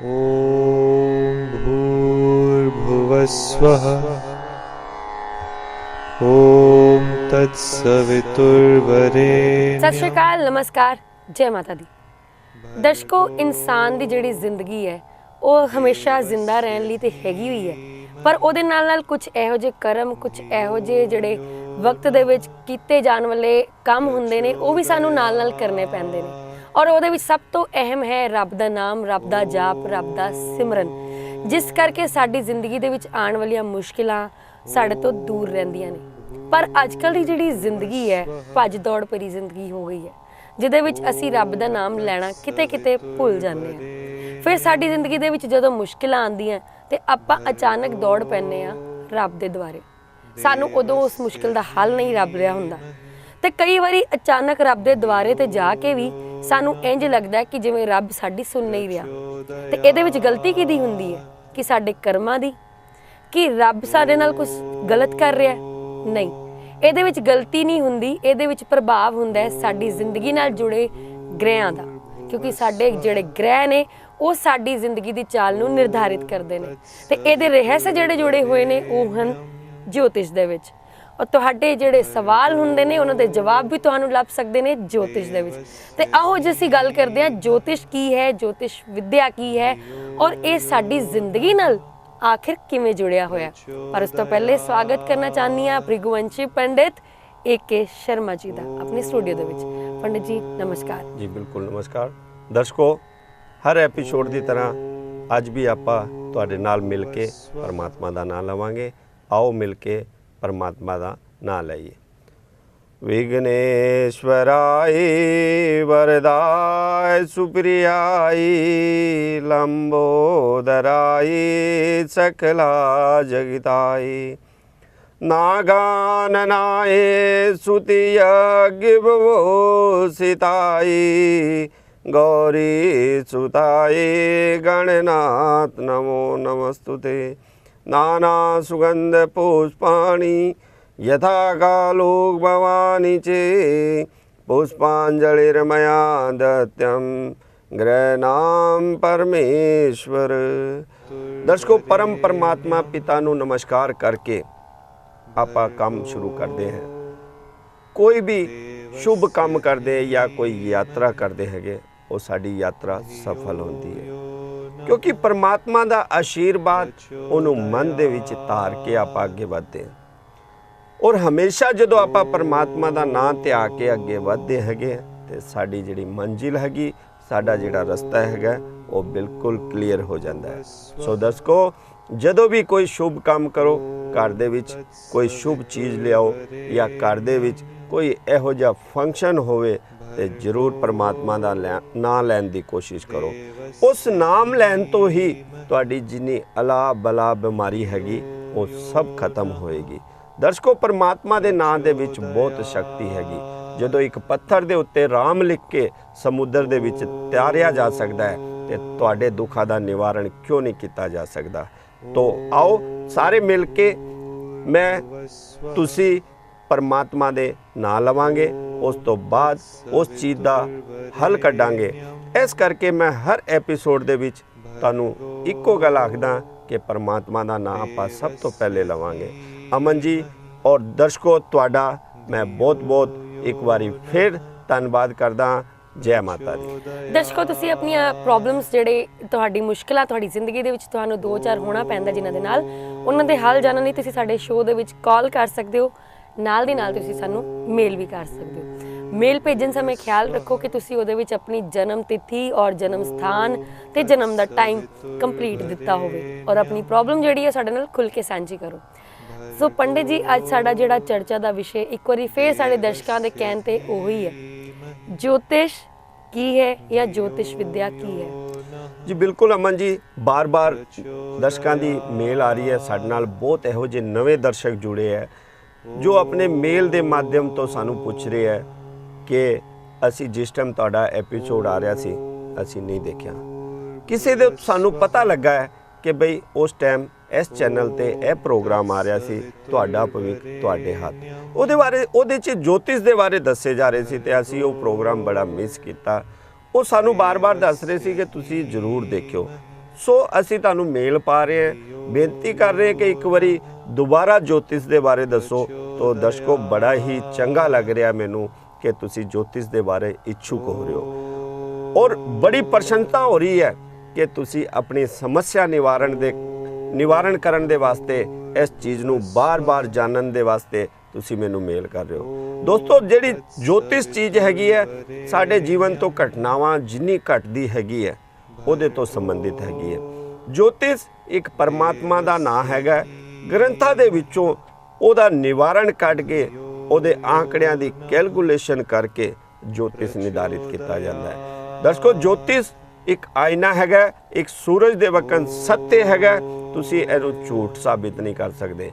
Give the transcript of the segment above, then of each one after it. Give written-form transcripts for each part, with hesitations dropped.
ॐ भूर्भुवस्वः ॐ तत्सवितुर्वरेण्यं। सत श्री अकाल, नमस्कार, जय माता दी। दर्शकों, इंसान ਦੀ ਜਿਹੜੀ ਜ਼ਿੰਦਗੀ ਹੈ ਉਹ ਹਮੇਸ਼ਾ ਜ਼ਿੰਦਾ ਰਹਿਣ ਲਈ ਤੇ ਹੈਗੀ ਹੋਈ ਹੈ, ਪਰ ਉਹਦੇ ਨਾਲ ਕੁਝ ਇਹੋ ਜਿਹੇ ਕਰਮ, ਕੁਝ ਇਹੋ ਜਿਹੇ ਜਿਹੜੇ ਵਕਤ ਦੇ ਵਿੱਚ ਕੀਤੇ ਜਾਣ ਵਾਲੇ ਕੰਮ ਹੁੰਦੇ ਨੇ, ਉਹ ਵੀ ਸਾਨੂੰ ਨਾਲ ਕਰਨੇ ਪੈਂਦੇ ਨੇ। ਔਰ ਉਹਦੇ ਵਿੱਚ ਸਭ ਤੋਂ ਅਹਿਮ ਹੈ ਰੱਬ ਦਾ ਨਾਮ, ਰੱਬ ਦਾ ਜਾਪ, ਰੱਬ ਦਾ ਸਿਮਰਨ, ਜਿਸ ਕਰਕੇ ਸਾਡੀ ਜ਼ਿੰਦਗੀ ਦੇ ਵਿੱਚ ਆਉਣ ਵਾਲੀਆਂ ਮੁਸ਼ਕਿਲਾਂ ਸਾਡੇ ਤੋਂ ਦੂਰ ਰਹਿੰਦੀਆਂ ਨੇ। ਪਰ ਅੱਜ ਕੱਲ੍ਹ ਦੀ ਜਿਹੜੀ ਜ਼ਿੰਦਗੀ ਹੈ, ਭੱਜ ਦੌੜ ਭਰੀ ਜ਼ਿੰਦਗੀ ਹੋ ਗਈ ਹੈ, ਜਿਹਦੇ ਵਿੱਚ ਅਸੀਂ ਰੱਬ ਦਾ ਨਾਮ ਲੈਣਾ ਕਿਤੇ ਭੁੱਲ ਜਾਂਦੇ ਹਾਂ। ਫਿਰ ਸਾਡੀ ਜ਼ਿੰਦਗੀ ਦੇ ਵਿੱਚ ਜਦੋਂ ਮੁਸ਼ਕਿਲਾਂ ਆਉਂਦੀਆਂ ਤੇ ਆਪਾਂ ਅਚਾਨਕ ਦੌੜ ਪੈਂਦੇ ਹਾਂ ਰੱਬ ਦੇ ਦੁਆਰੇ। ਸਾਨੂੰ ਉਦੋਂ ਉਸ ਮੁਸ਼ਕਿਲ ਦਾ ਹੱਲ ਨਹੀਂ ਲੱਭ ਰਿਹਾ ਹੁੰਦਾ, ਤੇ ਕਈ ਵਾਰੀ ਅਚਾਨਕ ਰੱਬ ਦੇ ਦੁਆਰੇ ਤੇ ਜਾ ਕੇ ਵੀ ਸਾਨੂੰ ਇੰਜ ਲੱਗਦਾ ਕਿ ਜਿਵੇਂ ਰੱਬ ਸਾਡੀ ਸੁਣ ਨਹੀਂ ਰਿਹਾ। ਤੇ ਇਹਦੇ ਵਿੱਚ ਗਲਤੀ ਕਿਹਦੀ ਹੁੰਦੀ ਹੈ? ਕਿ ਸਾਡੇ ਕਰਮਾਂ ਦੀ? ਕਿ ਰੱਬ ਸਾਡੇ ਨਾਲ ਕੁਝ ਗਲਤ ਕਰ ਰਿਹਾ? ਨਹੀਂ, ਇਹਦੇ ਵਿੱਚ ਗਲਤੀ ਨਹੀਂ ਹੁੰਦੀ, ਇਹਦੇ ਵਿੱਚ ਪ੍ਰਭਾਵ ਹੁੰਦਾ ਹੈ ਸਾਡੀ ਜ਼ਿੰਦਗੀ ਨਾਲ ਜੁੜੇ ਗ੍ਰਹਿਆਂ ਦਾ, ਕਿਉਂਕਿ ਸਾਡੇ ਜਿਹੜੇ ਗ੍ਰਹਿ ਨੇ ਉਹ ਸਾਡੀ ਜ਼ਿੰਦਗੀ ਦੀ ਚਾਲ ਨੂੰ ਨਿਰਧਾਰਿਤ ਕਰਦੇ ਨੇ। ਤੇ ਇਹਦੇ ਰਹੱਸ ਜਿਹੜੇ ਜੁੜੇ ਹੋਏ ਨੇ ਉਹ ਹਨ ਜੋਤਿਸ਼ ਦੇ ਵਿੱਚ। ਔਰ ਤੁਹਾਡੇ ਜਿਹੜੇ ਸਵਾਲ ਹੁੰਦੇ ਨੇ ਉਹਨਾਂ ਦੇ ਜਵਾਬ ਵੀ ਤੁਹਾਨੂੰ ਲੱਭ ਸਕਦੇ ਨੇ ਜੋਤਿਸ਼ ਦੇ ਵਿੱਚ। ਤੇ ਆਓ ਜੇ ਅਸੀਂ ਗੱਲ ਕਰਦੇ ਹਾਂ ਜੋਤਿਸ਼ ਕੀ ਹੈ, ਜੋਤਿਸ਼ ਵਿਦਿਆ ਕੀ ਹੈ, ਔਰ ਇਹ ਸਾਡੀ ਜ਼ਿੰਦਗੀ ਨਾਲ आखिर किमें जुड़िया होया। पर उस तो पहले स्वागत करना चाहनी हाँ भृगुवंशी पंडित AK शर्मा जी का अपने स्टूडियो दे विच। पंडित जी नमस्कार जी। बिल्कुल नमस्कार दर्शकों, हर एपीसोड की तरह अज भी आपां तुहाडे नाल मिल के परमात्मा का नाम लवांगे। आओ मिल के परमात्मा का नाम लईए। विघ्नेश्वराय वरदाय सुप्रियाय लंबोदराय सकला जगताय नागाननाय स्तुतियज्ञभूषिताय गौरी सुताय गणनाथ नमो नमस्तुते। नाना सुगंध पुष्पाणि यथा कालोक भवानी चे पुष्पांजलिर्मया दत्यम गृहनाम परमेश्वर। दर्शकों, परम परमात्मा पिता नू नमस्कार करके आपा काम शुरू करते हैं। कोई भी शुभ काम करते या कोई यात्रा करते हैं, वो साड़ी यात्रा सफल होती है, क्योंकि परमात्मा का आशीर्वाद उन्होंने मन दे विच धार के आप अगे बढ़ते हैं। और हमेशा जो आप परमात्मा का नाम त्याग के अगे बढ़ते हैं तो साड़ी जी मंजिल हैगी, साडा जिहड़ा रस्ता है वो बिल्कुल क्लीयर हो जाता है। सो दर्शकों, जदों भी कोई शुभ काम करो, घर दे विच कोई शुभ चीज़ लियाओ या घर दे विच कोई इहो जिहा फंक्शन होवे तो जरूर परमात्मा का नाम लैन की कोशिश करो। उस नाम लैन तो ही तुहाडी जिन्नी अला बला बीमारी हैगी वो सब खत्म होएगी। दर्शकों, परमात्मा के नाम दे विच बहुत शक्ति हैगी। जदों एक पत्थर दे उत्ते राम लिख के समुद्र दे विच तैरिया जा सकता है तो तुहाडे दुखा का निवारण क्यों नहीं किया जा सकता। तो आओ सारे मिल के मैं तुसी परमात्मा दे नाम लवांगे, उस तो बाद उस चीज़ का हल कढ़ांगे। इस करके मैं हर एपीसोड दे विच तुहानू इक्को गल आखदा कि परमात्मा का नाम आपां सब तो पहले लवांगे। अमन जी और दर्शकों, तुहाडा मैं बहुत एक बारी फिर धन्यवाद करदा। जय माता दी। दर्शकों, तुसी अपनी प्रॉब्लम्स जिहड़े तुहाडी मुश्किलां तुहाडी जिंदगी दे विच तुहानू 2-4 होना पैंदा जिन्हां दे नाल, उन्हां दे हल जानन लई तुसी साडे शो दे विच कॉल कर सकदे हो। नाल दी नाल तुसी सानू मेल भी कर सकदे हो। मेल भेजन समय ख्याल रखो कि तुसी उहदे विच अपनी जन्म तिथि और जन्म स्थान ते जन्म दा टाइम कंप्लीट दिता होवे और अपनी प्रॉब्लम जिहड़ी है साडे नाल खुल के सांझी करो। सो पंडित जी, अज साडा जिहड़ा चर्चा का विषय एक बार फिर साडे दर्शकों के कहण ते ओही है, ज्योतिष की है या ज्योतिष विद्या की है। जी बिल्कुल अमन जी, बार बार दर्शकों की मेल आ रही है, साडे नाल बहुत इहो जे नवे दर्शक जुड़े हैं जो अपने मेल के माध्यम तो सानू पूछ रहे हैं कि असी जिस टाइम तुहाडा एपीसोड आ रहा सी असी नहीं देखा। किसी दे सानू पता लगा है कि बई उस टाइम इस चैनल ते यह प्रोग्राम आ रहा सी तुहाडा भविख तुहाडे हाथ, उहदे बारे उहदे च ज्योतिष दे बारे दसे जा रहे सी ते असी वो प्रोग्राम बड़ा मिस किया। वो सानू बार बार दस रहे सी कि तुसी जरूर देखियो। सो ਅਸੀਂ ਤੁਹਾਨੂੰ ਮੇਲ ਪਾ ਰਹੇ ਹਾਂ, ਬੇਨਤੀ ਕਰ ਰਹੇ ਹਾਂ ਕਿ ਇੱਕ ਵਾਰੀ ਦੁਬਾਰਾ ਜੋਤਿਸ਼ ਦੇ ਬਾਰੇ ਦੱਸੋ। तो दर्शकों बड़ा ही चंगा लग रहा मैनू कि तुसी ज्योतिष के बारे इच्छुक हो रहे हो और बड़ी प्रसन्नता हो रही है कि तुसी अपनी समस्या निवारण करन दे वास्ते इस चीज़ नू बार बार जानन दे वास्ते तुसी मैनू मेल कर रहे हो। दोस्तों जिहड़ी ज्योतिष चीज़ हैगी है साडे जीवन तो घटनावां जिन्नी घटदी हैगी है उहदे तो संबंधित हैगी है। ज्योतिष एक परमात्मा दा नाम हैगा, ग्रंथां दे विचों ਉਹਦਾ ਨਿਵਾਰਣ ਕੱਢ ਕੇ ਉਹਦੇ ਆંકੜਿਆਂ ਦੀ ਕੈਲਕੂਲੇਸ਼ਨ ਕਰਕੇ ज्योतिष निर्धारित किया जाता है। दर्शकों ज्योतिष एक आईना हैगा, एक सूरज दे वकन सत्य हैगा, तुसी ਇਹਨੂੰ ਝੂਠ साबित नहीं कर सकते।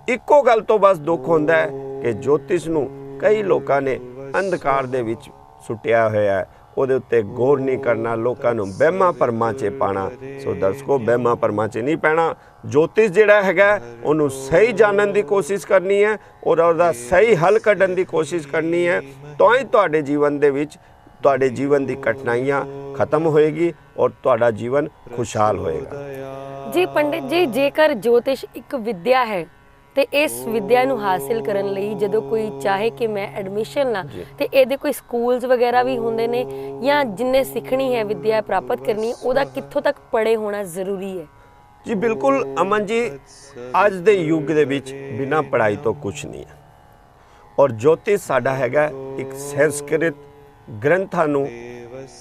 ਇੱਕੋ ਗੱਲ ਤੋਂ बस दुख होता है कि ज्योतिष ਨੂੰ कई लोगों ने अंधकार ਦੇ ਵਿੱਚ ਸੁੱਟਿਆ ਹੋਇਆ ਹੈ, ਉਹਦੇ ਉੱਤੇ ਗੌਰ ਨਹੀਂ ਕਰਨਾ, ਲੋਕਾਂ ਨੂੰ ਵਹਿਮਾਂ ਭਰਮਾਂ 'ਚ ਪਾਣਾ। ਸੋ ਦਰਸ਼ਕੋ ਵਹਿਮਾਂ ਭਰਮਾਂ 'ਚ ਨਹੀਂ ਪੈਣਾ। ज्योतिष ਜਿਹੜਾ ਹੈਗਾ ਉਹਨੂੰ ਸਹੀ ਜਾਣਨ ਦੀ ਕੋਸ਼ਿਸ਼ ਕਰਨੀ ਹੈ ਔਰ ਉਹਦਾ ਸਹੀ ਹੱਲ ਕੱਢਣ ਦੀ ਕੋਸ਼ਿਸ਼ ਕਰਨੀ ਹੈ, ਤਾਂ ਹੀ ਤੁਹਾਡੇ ਜੀਵਨ ਦੇ ਵਿੱਚ ਤੁਹਾਡੇ ਜੀਵਨ ਦੀ ਕਠਿਨਾਈਆਂ ਖਤਮ ਹੋਏਗੀ ਔਰ ਤੁਹਾਡਾ ਜੀਵਨ ਖੁਸ਼ਹਾਲ ਹੋਏਗਾ। ਜੀ ਪੰਡਿਤ ਜੀ, ਜੇਕਰ ज्योतिष ਇੱਕ ਵਿਦਿਆ ਹੈ ਤੇ ਇਸ ਵਿਦਿਆ ਨੂੰ ਹਾਸਿਲ ਕਰਨ ਲਈ ਜਦੋਂ ਕੋਈ ਚਾਹੇ ਕਿ ਮੈਂ ਐਡਮਿਸ਼ਨ ਲਾਂ ਤੇ ਇਹਦੇ ਕੋਈ ਸਕੂਲਸ ਵਗੈਰਾ ਵੀ ਹੁੰਦੇ ਨੇ ਜਾਂ ਜਿੰਨੇ ਸਿੱਖਣੀ ਹੈ ਵਿਦਿਆ ਪ੍ਰਾਪਤ ਕਰਨੀ ਉਹਦਾ ਕਿੱਥੋਂ ਤੱਕ ਪੜ੍ਹੇ ਹੋਣਾ ਜ਼ਰੂਰੀ ਹੈ? जी बिल्कुल अमन जी, अज के युग के विच बिना पढ़ाई तो कुछ नहीं है और ज्योतिष साडा हैगा एक संस्कृत ग्रंथां नूं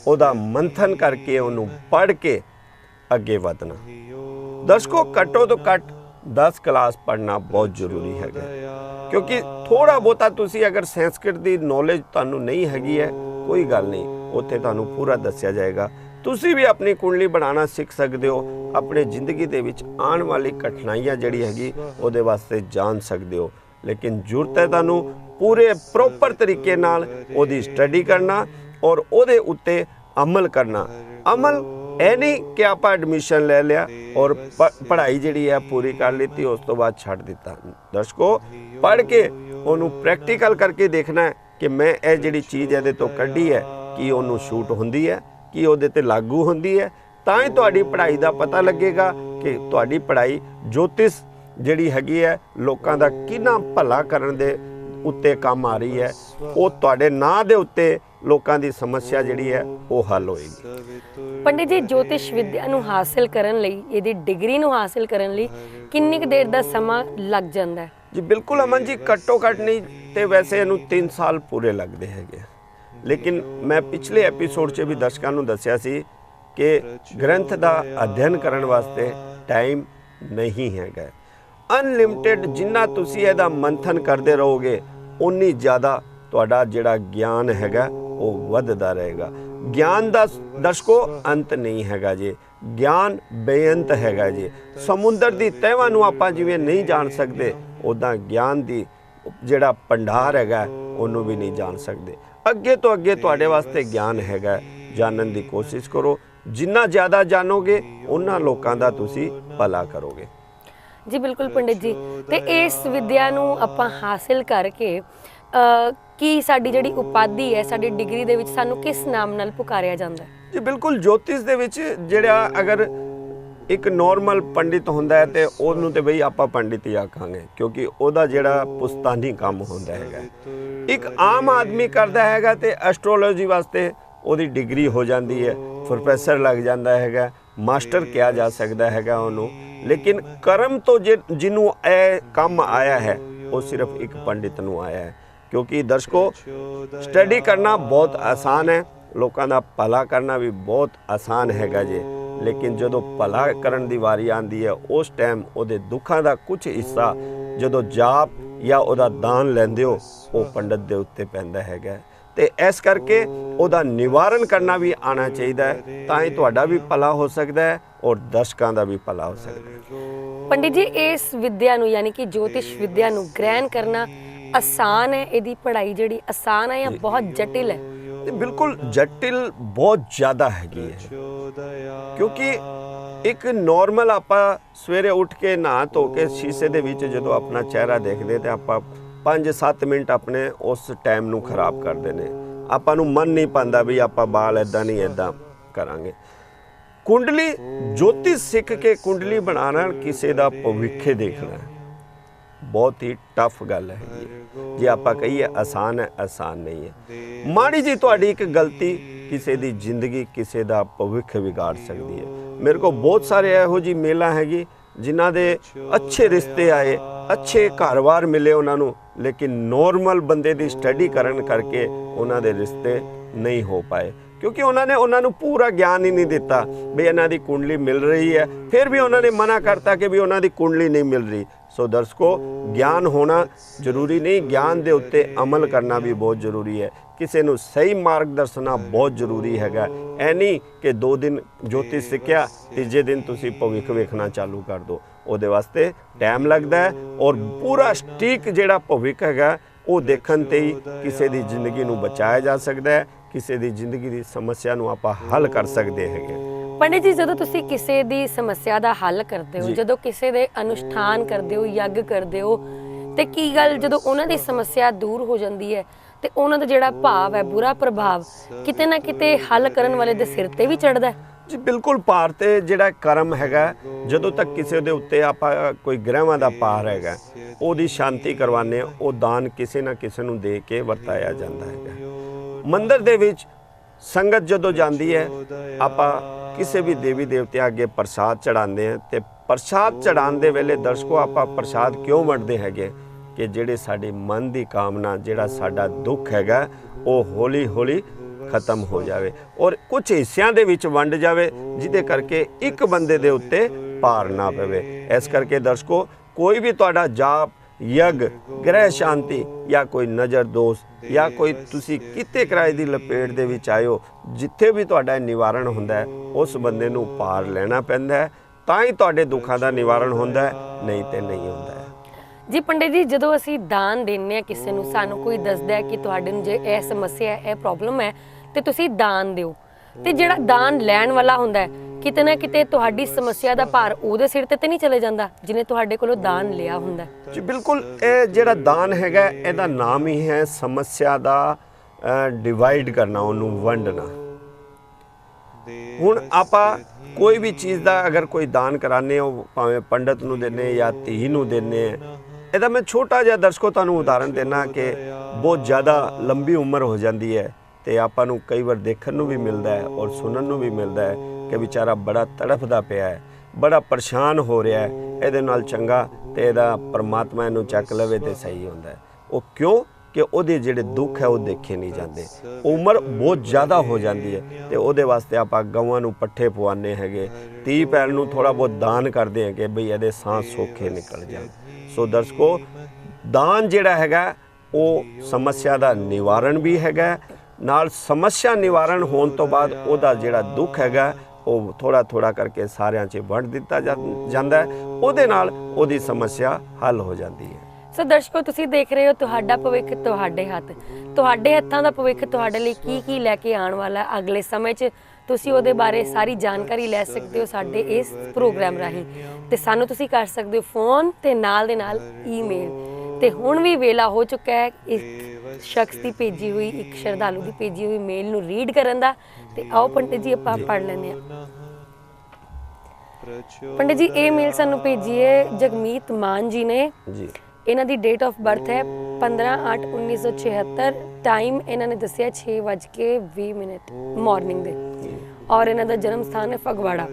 ओदा मंथन करके उन्हों पढ़ के अगे वधना। दर्शकों घट्टो तो घट 10 क्लास पढ़ना बहुत जरूरी है, क्योंकि थोड़ा बहुता तुसी अगर संस्कृत की नॉलेज तुहानूं नहीं हैगी है कोई गल नहीं, उत्थे तुहानूं पूरा दस्सिया जाएगा। तुसी भी अपनी कुंडली बनाना सीख सकते हो, अपने जिंदगी दे विच आने वाली कठिनाइयां जिहड़ी हैगी उहदे वास्ते जान सकते हो। लेकिन जरूरत है तुहानूं पूरे प्रॉपर तरीके नाल ओहदी स्टडी करना और ओहदे उत्ते अमल करना। अमल ਇਹ नहीं कि आप एडमिशन ले लिया और पढ़ाई जिहड़ी है पूरी कर लीती उस तो बाद छड्ड दिता। दर्शकों पढ़ के उन्होंने प्रैक्टिकल करके देखना है कि मैं ये जिहड़ी चीज़ इहदे तो कड्ढी है कि उन्होंने शूट होंदी है कि उहदे ते लागू होंदी है, तां ही तुहाडी पढ़ाई का पता लगेगा कि तुहाडी पढ़ाई ज्योतिष जिहड़ी हैगी है लोकां दा किन्ना भला करन दे उत्ते काम आ रही है, वो तुहाडे नां दे उत्ते लोकां दी समस्या जिहड़ी है वो हल होएगी। पंडित जी ज्योतिष विद्या ਨੂੰ ਹਾਸਲ ਕਰਨ ਲਈ ਇਹਦੀ ਡਿਗਰੀ ਨੂੰ ਹਾਸਲ ਕਰਨ ਲਈ ਕਿੰਨੀ ਕੁ ਦੇਰ ਦਾ ਸਮਾਂ ਲੱਗ ਜਾਂਦਾ ਹੈ? जी बिल्कुल अमन जी, घट्टो घट नहीं तो वैसे इनू 3 साल पूरे लगते हैं, लेकिन मैं पिछले एपीसोड च भी दर्शकों को दस्सिया सी कि ग्रंथ का अध्ययन करने वास्ते टाइम नहीं है। अनलिमिटेड जिन्ना तुसी इहदा मंथन करते रहोगे उन्नी ज़्यादा तुहाडा जिहड़ा ज्ञान हैगा वो वधदा रहेगा। ज्ञान का दर्शकों अंत नहीं हैगा जी, ज्ञान बेअंत हैगा जी। समुद्र की तਹਿਵਾਂ ਨੂੰ ਆਪਾਂ ਜਿਵੇਂ नहीं जान सकते उदा ज्ञान की जिहड़ा भंडार हैगा ਉਹਨੂੰ भी नहीं जान सकते। अगे तो अगे तुहाडे वास्ते ज्ञान हैगा, जानन की कोशिश करो। जिन्ना ज़्यादा जानोगे उन्ना लोकां दा तुसी भला करोगे। जी बिल्कुल पंडित जी, ते इस विद्या ਨੂੰ ਆਪਾਂ ਹਾਸਿਲ ਕਰਕੇ ਕੀ ਸਾਡੀ ਜਿਹੜੀ ਉਪਾਧੀ ਹੈ ਸਾਡੀ ਡਿਗਰੀ ਦੇ ਵਿੱਚ ਸਾਨੂੰ ਕਿਸ ਨਾਮ ਨਾਲ ਪੁਕਾਰਿਆ ਜਾਂਦਾ ਹੈ? जी बिल्कुल ज्योतिष ਦੇ ਵਿੱਚ ਜਿਹੜਾ अगर एक नॉर्मल पंडित ਹੁੰਦਾ ਹੈ ਤੇ ਉਹਨੂੰ ਤੇ ਬਈ ਆਪਾਂ ਪੰਡਿਤ ਹੀ ਆਖਾਂਗੇ, ਕਿਉਂਕਿ ਉਹਦਾ ਜਿਹੜਾ ਪੁਸਤਾਨੀ ਕੰਮ ਹੁੰਦਾ ਹੈਗਾ। ਇੱਕ ਆਮ ਆਦਮੀ ਕਰਦਾ ਹੈਗਾ ਤੇ ਐਸਟ੍ਰੋਲੋਜੀ ਵਾਸਤੇ ਉਹਦੀ ਡਿਗਰੀ ਹੋ ਜਾਂਦੀ ਹੈ, ਪ੍ਰੋਫੈਸਰ ਲੱਗ ਜਾਂਦਾ ਹੈਗਾ, ਮਾਸਟਰ ਕਿਹਾ ਜਾ ਸਕਦਾ ਹੈਗਾ ਉਹਨੂੰ। लेकिन कर्म तो जिन्हों ए काम आया है वो सिर्फ एक पंडित नूं आया है, क्योंकि दर्शकों स्टडी करना बहुत आसान है, लोगों का भला करना भी बहुत आसान हैगा जी। लेकिन जो भला करन दी वारी आती है उस टाइम उहदे दुखों का कुछ हिस्सा जो जाप या उहदा दान लैंदे हो वो पंडित दे उत्ते पैंदा हैगा। तो इस करके उहदा निवारण करना भी आना चाहिए, तां ही तुहाडा भी भला हो सकता है और दर्शकों का भी भला हो सकता है। पंडित जी इस विद्या ਨੂੰ यानी कि ज्योतिष विद्या ਨੂੰ ग्रहण करना आसान है, ਇਹਦੀ पढ़ाई ਜਿਹੜੀ आसान है या बहुत जटिल है? बिल्कुल जटिल बहुत ज़्यादा हैगी है, क्योंकि एक नॉर्मल आपां सवेरे उठ के नहा धो के शीशे दे विच जदों अपना चेहरा देखते तो आपां 5-7 मिनट अपने उस टाइम नूं खराब कर देने। आपां नूं मन नहीं पांदा भी आपां बाल इदां नहीं इदां करांगे। ਕੁੰਡਲੀ ਜੋਤਿਸ਼ ਸਿੱਖ ਕੇ ਕੁੰਡਲੀ ਬਣਾਉਣਾ ਕਿਸੇ ਦਾ ਭਵਿੱਖ ਦੇਖਣਾ ਬਹੁਤ ਹੀ ਟਫ ਗੱਲ ਹੈ ਜੇ ਆਪਾਂ ਕਹੀਏ ਆਸਾਨ ਹੈ, ਆਸਾਨ ਨਹੀਂ ਹੈ। ਮਾੜੀ ਜੀ ਤੁਹਾਡੀ ਇੱਕ ਗਲਤੀ ਕਿਸੇ ਦੀ ਜ਼ਿੰਦਗੀ, ਕਿਸੇ ਦਾ ਭਵਿੱਖ ਵਿਗਾੜ ਸਕਦੀ ਹੈ। ਮੇਰੇ ਕੋਲ ਬਹੁਤ ਸਾਰੇ ਇਹੋ ਜਿਹੀ ਮੇਲਾਂ ਹੈਗੀ ਜਿਨ੍ਹਾਂ ਦੇ ਅੱਛੇ ਰਿਸ਼ਤੇ ਆਏ, ਅੱਛੇ ਘਰ-ਬਾਰ ਮਿਲੇ ਉਹਨਾਂ ਨੂੰ, ਲੇਕਿਨ ਨੋਰਮਲ ਬੰਦੇ ਦੀ ਸਟੱਡੀ ਕਰਨ ਕਰਕੇ ਉਹਨਾਂ ਦੇ ਰਿਸ਼ਤੇ ਨਹੀਂ ਹੋ ਪਾਏ, ਕਿਉਂਕਿ ਉਹਨਾਂ ਨੂੰ ਪੂਰਾ ਗਿਆਨ ਹੀ ਨਹੀਂ ਦਿੱਤਾ ਵੀ ਇਹਨਾਂ ਦੀ ਕੁੰਡਲੀ ਮਿਲ ਰਹੀ ਹੈ। ਫਿਰ ਵੀ ਉਹਨਾਂ ਨੇ ਮਨਾ ਕਰਤਾ ਕਿ ਵੀ ਉਹਨਾਂ ਦੀ ਕੁੰਡਲੀ ਨਹੀਂ ਮਿਲ ਰਹੀ। ਸੋ ਦਰਸ਼ਕੋ, ਗਿਆਨ ਹੋਣਾ ਜ਼ਰੂਰੀ ਨਹੀਂ, ਗਿਆਨ ਦੇ ਉੱਤੇ ਅਮਲ ਕਰਨਾ ਵੀ ਬਹੁਤ ਜ਼ਰੂਰੀ ਹੈ। ਕਿਸੇ ਨੂੰ ਸਹੀ ਮਾਰਗ ਦੱਸਣਾ ਬਹੁਤ ਜ਼ਰੂਰੀ ਹੈਗਾ। ਐ ਨਹੀਂ ਕਿ 2 ਦਿਨ ਜੋਤਿਸ਼ ਸਿੱਖਿਆ, ਤੀਜੇ ਦਿਨ ਤੁਸੀਂ ਭਵਿੱਖ ਵੇਖਣਾ ਚਾਲੂ ਕਰ ਦਿਓ। ਉਹਦੇ ਵਾਸਤੇ ਟਾਈਮ ਲੱਗਦਾ ਹੈ ਔਰ ਪੂਰਾ ਸਟੀਕ ਜਿਹੜਾ ਭਵਿੱਖ ਹੈਗਾ ਉਹ ਦੇਖਣ ਤੇ ਹੀ ਕਿਸੇ ਦੀ ਜ਼ਿੰਦਗੀ ਨੂੰ ਬਚਾਇਆ ਜਾ ਸਕਦਾ ਹੈ, ਕਿਸੇ ਦੀ ਜ਼ਿੰਦਗੀ ਦੀ ਸਮੱਸਿਆ ਨੂੰ ਆਪਾਂ ਹੱਲ ਕਰ ਸਕਦੇ ਹੈਗੇ। ਪੰਡਿਤ ਜੀ, ਜਦੋਂ ਤੁਸੀਂ ਕਿਸੇ ਦੀ ਸਮੱਸਿਆ ਦਾ ਹੱਲ ਕਰਦੇ ਹੋ, ਜਦੋਂ ਕਿਸੇ ਦੇ ਅਨੁਸ਼ਠਾਨ ਕਰਦੇ ਹੋ, ਯੱਗ ਕਰਦੇ ਹੋ, ਤੇ ਕੀ ਗੱਲ ਜਦੋਂ ਉਹਨਾਂ ਦੀ ਸਮੱਸਿਆ ਦੂਰ ਹੋ ਜਾਂਦੀ ਹੈ ਤੇ ਉਹਨਾਂ ਦਾ ਜਿਹੜਾ ਭਾਵ ਹੈ, ਬੁਰਾ ਪ੍ਰਭਾਵ ਕਿਤੇ ਨਾ ਕਿਤੇ ਹੱਲ ਕਰਨ ਵਾਲੇ ਦੇ ਸਿਰ ਤੇ ਵੀ ਚੜਦਾ ਹੈ? ਜੀ ਬਿਲਕੁਲ, ਭਾਰ ਤੇ ਜਿਹੜਾ ਕਰਮ ਹੈਗਾ, ਜਦੋਂ ਤੱਕ ਕਿਸੇ ਦੇ ਉੱਤੇ ਆਪਾਂ ਕੋਈ ਗ੍ਰਹਿਵਾਂ ਦਾ ਭਾਰ ਹੈਗਾ ਉਹਦੀ ਸ਼ਾਂਤੀ ਕਰਵਾਉਂਦੇ ਹਾਂ, ਉਹ ਦਾਨ ਕਿਸੇ ਨਾ ਕਿਸੇ ਨੂੰ ਦੇ ਕੇ ਵਰਤਾਇਆ ਜਾਂਦਾ ਹੈਗਾ। ਮੰਦਿਰ ਦੇ ਵਿੱਚ ਸੰਗਤ ਜਦੋਂ ਜਾਂਦੀ ਹੈ, ਆਪਾਂ ਕਿਸੇ ਵੀ ਦੇਵੀ ਦੇਵਤੇ ਅੱਗੇ ਪ੍ਰਸਾਦ ਚੜਾਉਂਦੇ ਹਾਂ, ਤੇ ਪ੍ਰਸਾਦ ਚੜਾਉਣ ਦੇ ਵੇਲੇ ਦਰਸ਼ਕੋ ਆਪਾਂ ਪ੍ਰਸਾਦ ਕਿਉਂ ਵੰਡਦੇ ਹੈਗੇ ਕਿ ਜਿਹੜੇ ਸਾਡੇ ਮਨ ਦੀ ਕਾਮਨਾ, ਜਿਹੜਾ ਸਾਡਾ ਦੁੱਖ ਹੈਗਾ ਉਹ ਹੌਲੀ ਹੌਲੀ ਖਤਮ ਹੋ ਜਾਵੇ ਔਰ ਕੁਝ ਹਿੱਸਿਆਂ ਦੇ ਵਿੱਚ ਵੰਡ ਜਾਵੇ, ਜਿਹਦੇ ਕਰਕੇ ਇੱਕ ਬੰਦੇ ਦੇ ਉੱਤੇ ਭਾਰ ਨਾ ਪਵੇ। ਇਸ ਕਰਕੇ ਦਰਸ਼ਕੋ, ਕੋਈ ਵੀ ਤੁਹਾਡਾ ਜਾਪ, ਯੱਗ, ਗ੍ਰਹਿ ਸ਼ਾਂਤੀ ਜਾਂ ਕੋਈ ਨਜ਼ਰ ਦੋਸ਼ ਜਾਂ ਕੋਈ ਤੁਸੀਂ ਕਿਤੇ ਕਿਰਾਏ ਦੀ ਲਪੇਟ ਦੇ ਵਿੱਚ ਆਇਓ, ਜਿੱਥੇ ਵੀ ਤੁਹਾਡਾ ਨਿਵਾਰਨ ਹੁੰਦਾ ਹੈ ਉਸ ਬੰਦੇ ਨੂੰ ਭਾਰ ਲੈਣਾ ਪੈਂਦਾ ਹੈ, ਤਾਂ ਹੀ ਤੁਹਾਡੇ ਦੁੱਖਾਂ ਦਾ ਨਿਵਾਰਨ ਹੁੰਦਾ ਹੈ, ਨਹੀਂ ਤੇ ਨਹੀਂ ਹੁੰਦਾ ਹੈ। ਜੀ ਪੰਡਿਤ ਜੀ, ਜਦੋਂ ਅਸੀਂ ਦਾਨ ਦਿੰਨੇ ਆ ਕਿਸੇ ਨੂੰ, ਸਾਨੂੰ ਕੋਈ ਦੱਸਦਾ ਹੈ ਕਿ ਤੁਹਾਡੇ ਨੂੰ ਜੇ ਇਹ ਸਮੱਸਿਆ ਹੈ, ਇਹ ਪ੍ਰੋਬਲਮ ਹੈ, ਤੇ ਤੁਸੀਂ ਦਾਨ ਦਿਓ, ਤੇ ਜਿਹੜਾ ਦਾਨ ਲੈਣ ਵਾਲਾ ਹੁੰਦਾ ਹੈ ਕਿਤੇ ਨਾ ਕਿਤੇ ਤੁਹਾਡੀ ਸਮੱਸਿਆ ਦਾ ਭਾਰ ਉਹਦੇ ਸਿਰ ਤੇ ਨਹੀਂ ਚਲੇ ਜਾਂਦਾ ਜਿਹਨੇ ਤੁਹਾਡੇ ਕੋਲੋਂ ਦਾਨ ਲਿਆ ਹੁੰਦਾ? ਜੀ ਬਿਲਕੁਲ, ਇਹ ਜਿਹੜਾ ਦਾਨ ਹੈਗਾ ਇਹਦਾ ਨਾਮ ਹੀ ਹੈ ਸਮੱਸਿਆ ਦਾ ਡਿਵਾਈਡ ਕਰਨਾ, ਉਹਨੂੰ ਵੰਡਣਾ। ਹੁਣ ਆਪਾਂ ਕੋਈ ਵੀ ਚੀਜ਼ ਦਾ ਅਗਰ ਕੋਈ ਦਾਨ ਕਰਾਣੇ ਹੋ, ਭਾਵੇਂ ਪੰਡਤ ਨੂੰ ਦਿੰਨੇ ਜਾਂ ਧੀ ਨੂੰ ਦਿੰਨੇ, ਇਹਦਾ ਮੈਂ ਛੋਟਾ ਜਿਹਾ ਦਰਸ਼ਕੋ ਤੁਹਾਨੂੰ ਉਦਾਹਰਨ ਦੇਣਾ ਕਿ ਬਹੁਤ ਜ਼ਿਆਦਾ ਲੰਬੀ ਉਮਰ ਹੋ ਜਾਂਦੀ ਹੈ ਤੇ ਆਪਾਂ ਨੂੰ ਕਈ ਵਾਰ ਦੇਖਣ ਨੂੰ ਵੀ ਮਿਲਦਾ ਹੈ ਔਰ ਸੁਣਨ ਨੂੰ ਵੀ ਮਿਲਦਾ ਹੈ ਕਿ ਵਿਚਾਰਾ ਬੜਾ ਤੜਫਦਾ ਪਿਆ ਹੈ, ਬੜਾ ਪਰੇਸ਼ਾਨ ਹੋ ਰਿਹਾ ਹੈ, ਇਹਦੇ ਨਾਲ ਚੰਗਾ ਤੇ ਇਹਦਾ ਪਰਮਾਤਮਾ ਇਹਨੂੰ ਚੱਕ ਲਵੇ ਤੇ ਸਹੀ ਹੁੰਦਾ ਹੈ। ਉਹ ਕਿਉਂ ਕਿ ਉਹਦੇ ਜਿਹੜੇ ਦੁੱਖ ਹੈ ਉਹ ਦੇਖੇ ਨਹੀਂ ਜਾਂਦੇ, ਉਮਰ ਬਹੁਤ ਜ਼ਿਆਦਾ ਹੋ ਜਾਂਦੀ ਹੈ ਤੇ ਉਹਦੇ ਵਾਸਤੇ ਆਪਾਂ ਗਊਆਂ ਨੂੰ ਪੱਠੇ ਪਵਾਉਂਦੇ ਹੈਗੇ, ਧੀ ਭੈਣ ਨੂੰ ਥੋੜਾ ਬਹੁਤ ਦਾਨ ਕਰਦੇ ਹਾਂ ਕਿ ਬਈ ਇਹਦੇ ਸਾਹ ਸੌਖੇ ਨਿਕਲ ਜਾਣ। ਸੋ ਦਰਸ਼ਕੋ, ਦਾਨ ਜਿਹੜਾ ਹੈਗਾ ਉਹ ਸਮੱਸਿਆ ਦਾ ਨਿਵਾਰਨ ਵੀ ਹੈਗਾ, ਨਾਲ ਸਮੱਸਿਆ ਨਿਵਾਰਨ ਹੋਣ ਤੋਂ ਬਾਅਦ ਉਹਦਾ ਜਿਹੜਾ ਦੁੱਖ ਹੈਗਾ ਉਹ ਥੋੜਾ ਥੋੜਾ ਕਰਕੇ ਸਾਰਿਆਂ 'ਚ ਵੰਡ ਦਿੱਤਾ ਜਾਂਦਾ ਹੈ, ਉਹਦੇ ਨਾਲ ਉਹਦੀ ਸਮੱਸਿਆ ਹੱਲ ਹੋ ਜਾਂਦੀ ਹੈ। ਸੋ ਦਰਸ਼ਕੋ, ਤੁਸੀਂ ਦੇਖ ਰਹੇ ਹੋ ਤੁਹਾਡਾ ਭਵਿੱਖ ਤੁਹਾਡੇ ਹੱਥ, ਤੁਹਾਡੇ ਹੱਥਾਂ ਦਾ ਭਵਿੱਖ ਤੁਹਾਡੇ ਲਈ ਕੀ ਲੈ ਕੇ ਆਉਣ ਵਾਲਾ ਅਗਲੇ ਸਮੇਂ 'ਚ, ਤੁਸੀਂ ਉਹਦੇ ਬਾਰੇ ਸਾਰੀ ਜਾਣਕਾਰੀ ਲੈ ਸਕਦੇ ਹੋ ਸਾਡੇ ਇਸ ਪ੍ਰੋਗਰਾਮ ਰਾਹੀਂ, ਤੇ ਸਾਨੂੰ ਤੁਸੀਂ ਕਰ ਸਕਦੇ ਹੋ ਫੋਨ ਤੇ ਨਾਲ ਦੇ ਨਾਲ ਈਮੇਲ। ਤੇ ਹੁਣ ਵੀ ਵੇਲਾ ਹੋ ਚੁੱਕਾ ਹੈ ਇੱਕ ਸ਼ਖਸ ਦੀ ਭੇਜੀ ਹੋਈ, ਇੱਕ ਸ਼ਰਧਾਲੂ ਦੀ ਭੇਜੀ ਹੋਈ ਮੇਲ ਨੂੰ ਰੀਡ ਕਰਨ ਦਾ, ਤੇ ਆਓ ਪੰਡਿਤ ਜੀ ਆਪਾਂ ਪੜ੍ਹ ਲੈਂਦੇ ਹਾਂ। ਪੰਡਿਤ ਜੀ, ਇਹ ਮੇਲ ਸਾਨੂੰ ਭੇਜੀ ਹੈ ਜਗਮੀਤ ਮਾਨ ਜੀ ਨੇ ਜੀ। ਇਹਨਾਂ ਦੀ ਡੇਟ ਆਫ ਬਰਥ ਹੈ 15/8/1976, ਟਾਈਮ ਇਹਨਾਂ ਨੇ ਦੱਸਿਆ 6:20 ਮਾਰਨਿੰਗ ਦੇ, ਔਰ ਇਹਨਾਂ ਦਾ ਜਨਮ ਸਥਾਨ ਹੈ ਫਗਵਾੜਾ।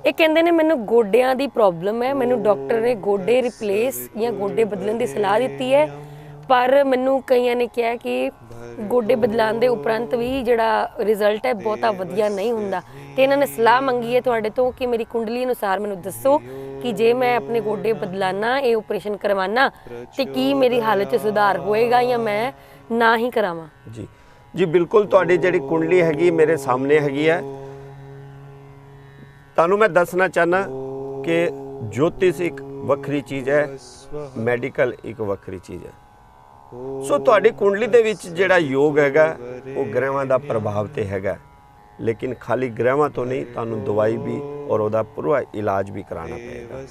ਇਹ ਕਹਿੰਦੇ ਨੇ ਮੈਨੂੰ ਗੋਡਿਆਂ ਦੀ ਪ੍ਰੋਬਲਮ ਹੈ, ਮੈਨੂੰ ਡਾਕਟਰ ਨੇ ਗੋਡੇ ਰਿਪਲੇਸ ਜਾਂ ਗੋਡੇ ਬਦਲਣ ਦੀ ਸਲਾਹ ਦਿੱਤੀ ਹੈ, ਪਰ ਮੈਨੂੰ ਕਈਆਂ ਨੇ ਕਿਹਾ ਕਿ ਗੋਡੇ ਬਦਲਾਉਣ ਦੇ ਉਪਰੰਤ ਵੀ ਜਿਹੜਾ ਰਿਜ਼ਲਟ ਹੈ ਬਹੁਤਾ ਵਧੀਆ ਨਹੀਂ ਹੁੰਦਾ, ਤੇ ਇਹਨਾਂ ਨੇ ਸਲਾਹ ਮੰਗੀ ਹੈ ਤੁਹਾਡੇ ਤੋਂ ਕਿ ਮੇਰੀ ਕੁੰਡਲੀ ਅਨੁਸਾਰ ਮੈਨੂੰ ਦੱਸੋ ਕਿ ਜੇ ਮੈਂ ਆਪਣੇ ਗੋਡੇ ਬਦਲਾਨਾ, ਇਹ ਆਪਰੇਸ਼ਨ ਕਰਵਾਨਾ, ਤੇ ਕੀ ਮੇਰੀ ਹਾਲਤ 'ਚ ਸੁਧਾਰ ਹੋਏਗਾ ਜਾਂ ਮੈਂ ਨਾ ਹੀ ਕਰਾਵਾਂ? ਜੀ ਜੀ ਬਿਲਕੁਲ, ਤੁਹਾਡੀ ਜਿਹੜੀ ਕੁੰਡਲੀ ਹੈਗੀ ਮੇਰੇ ਸਾਹਮਣੇ ਹੈਗੀ ਹੈ। ਤੁਹਾਨੂੰ ਮੈਂ ਦੱਸਣਾ ਚਾਹਨਾ ਕਿ ਜੋਤਿਸ਼ ਇੱਕ ਵੱਖਰੀ ਚੀਜ਼ ਹੈ, ਮੈਡੀਕਲ ਇੱਕ ਵੱਖਰੀ ਚੀਜ਼ ਹੈ। ਸੋ ਤੁਹਾਡੀ ਕੁੰਡਲੀ ਦੇ ਵਿੱਚ ਜਿਹੜਾ ਯੋਗ ਹੈਗਾ ਉਹ ਗ੍ਰਹਿਵਾਂ ਦਾ ਪ੍ਰਭਾਵ ਤੇ ਹੈਗਾ, ਲੇਕਿਨ ਖਾਲੀ ਗ੍ਰਹਿਵਾਂ ਤੋਂ ਨਹੀਂ, ਤੁਹਾਨੂੰ ਦਵਾਈ ਵੀ ਔਰ ਉਹਦਾ ਪੂਰਾ ਇਲਾਜ ਵੀ ਕਰਾਉਣਾ ਪਏਗਾ,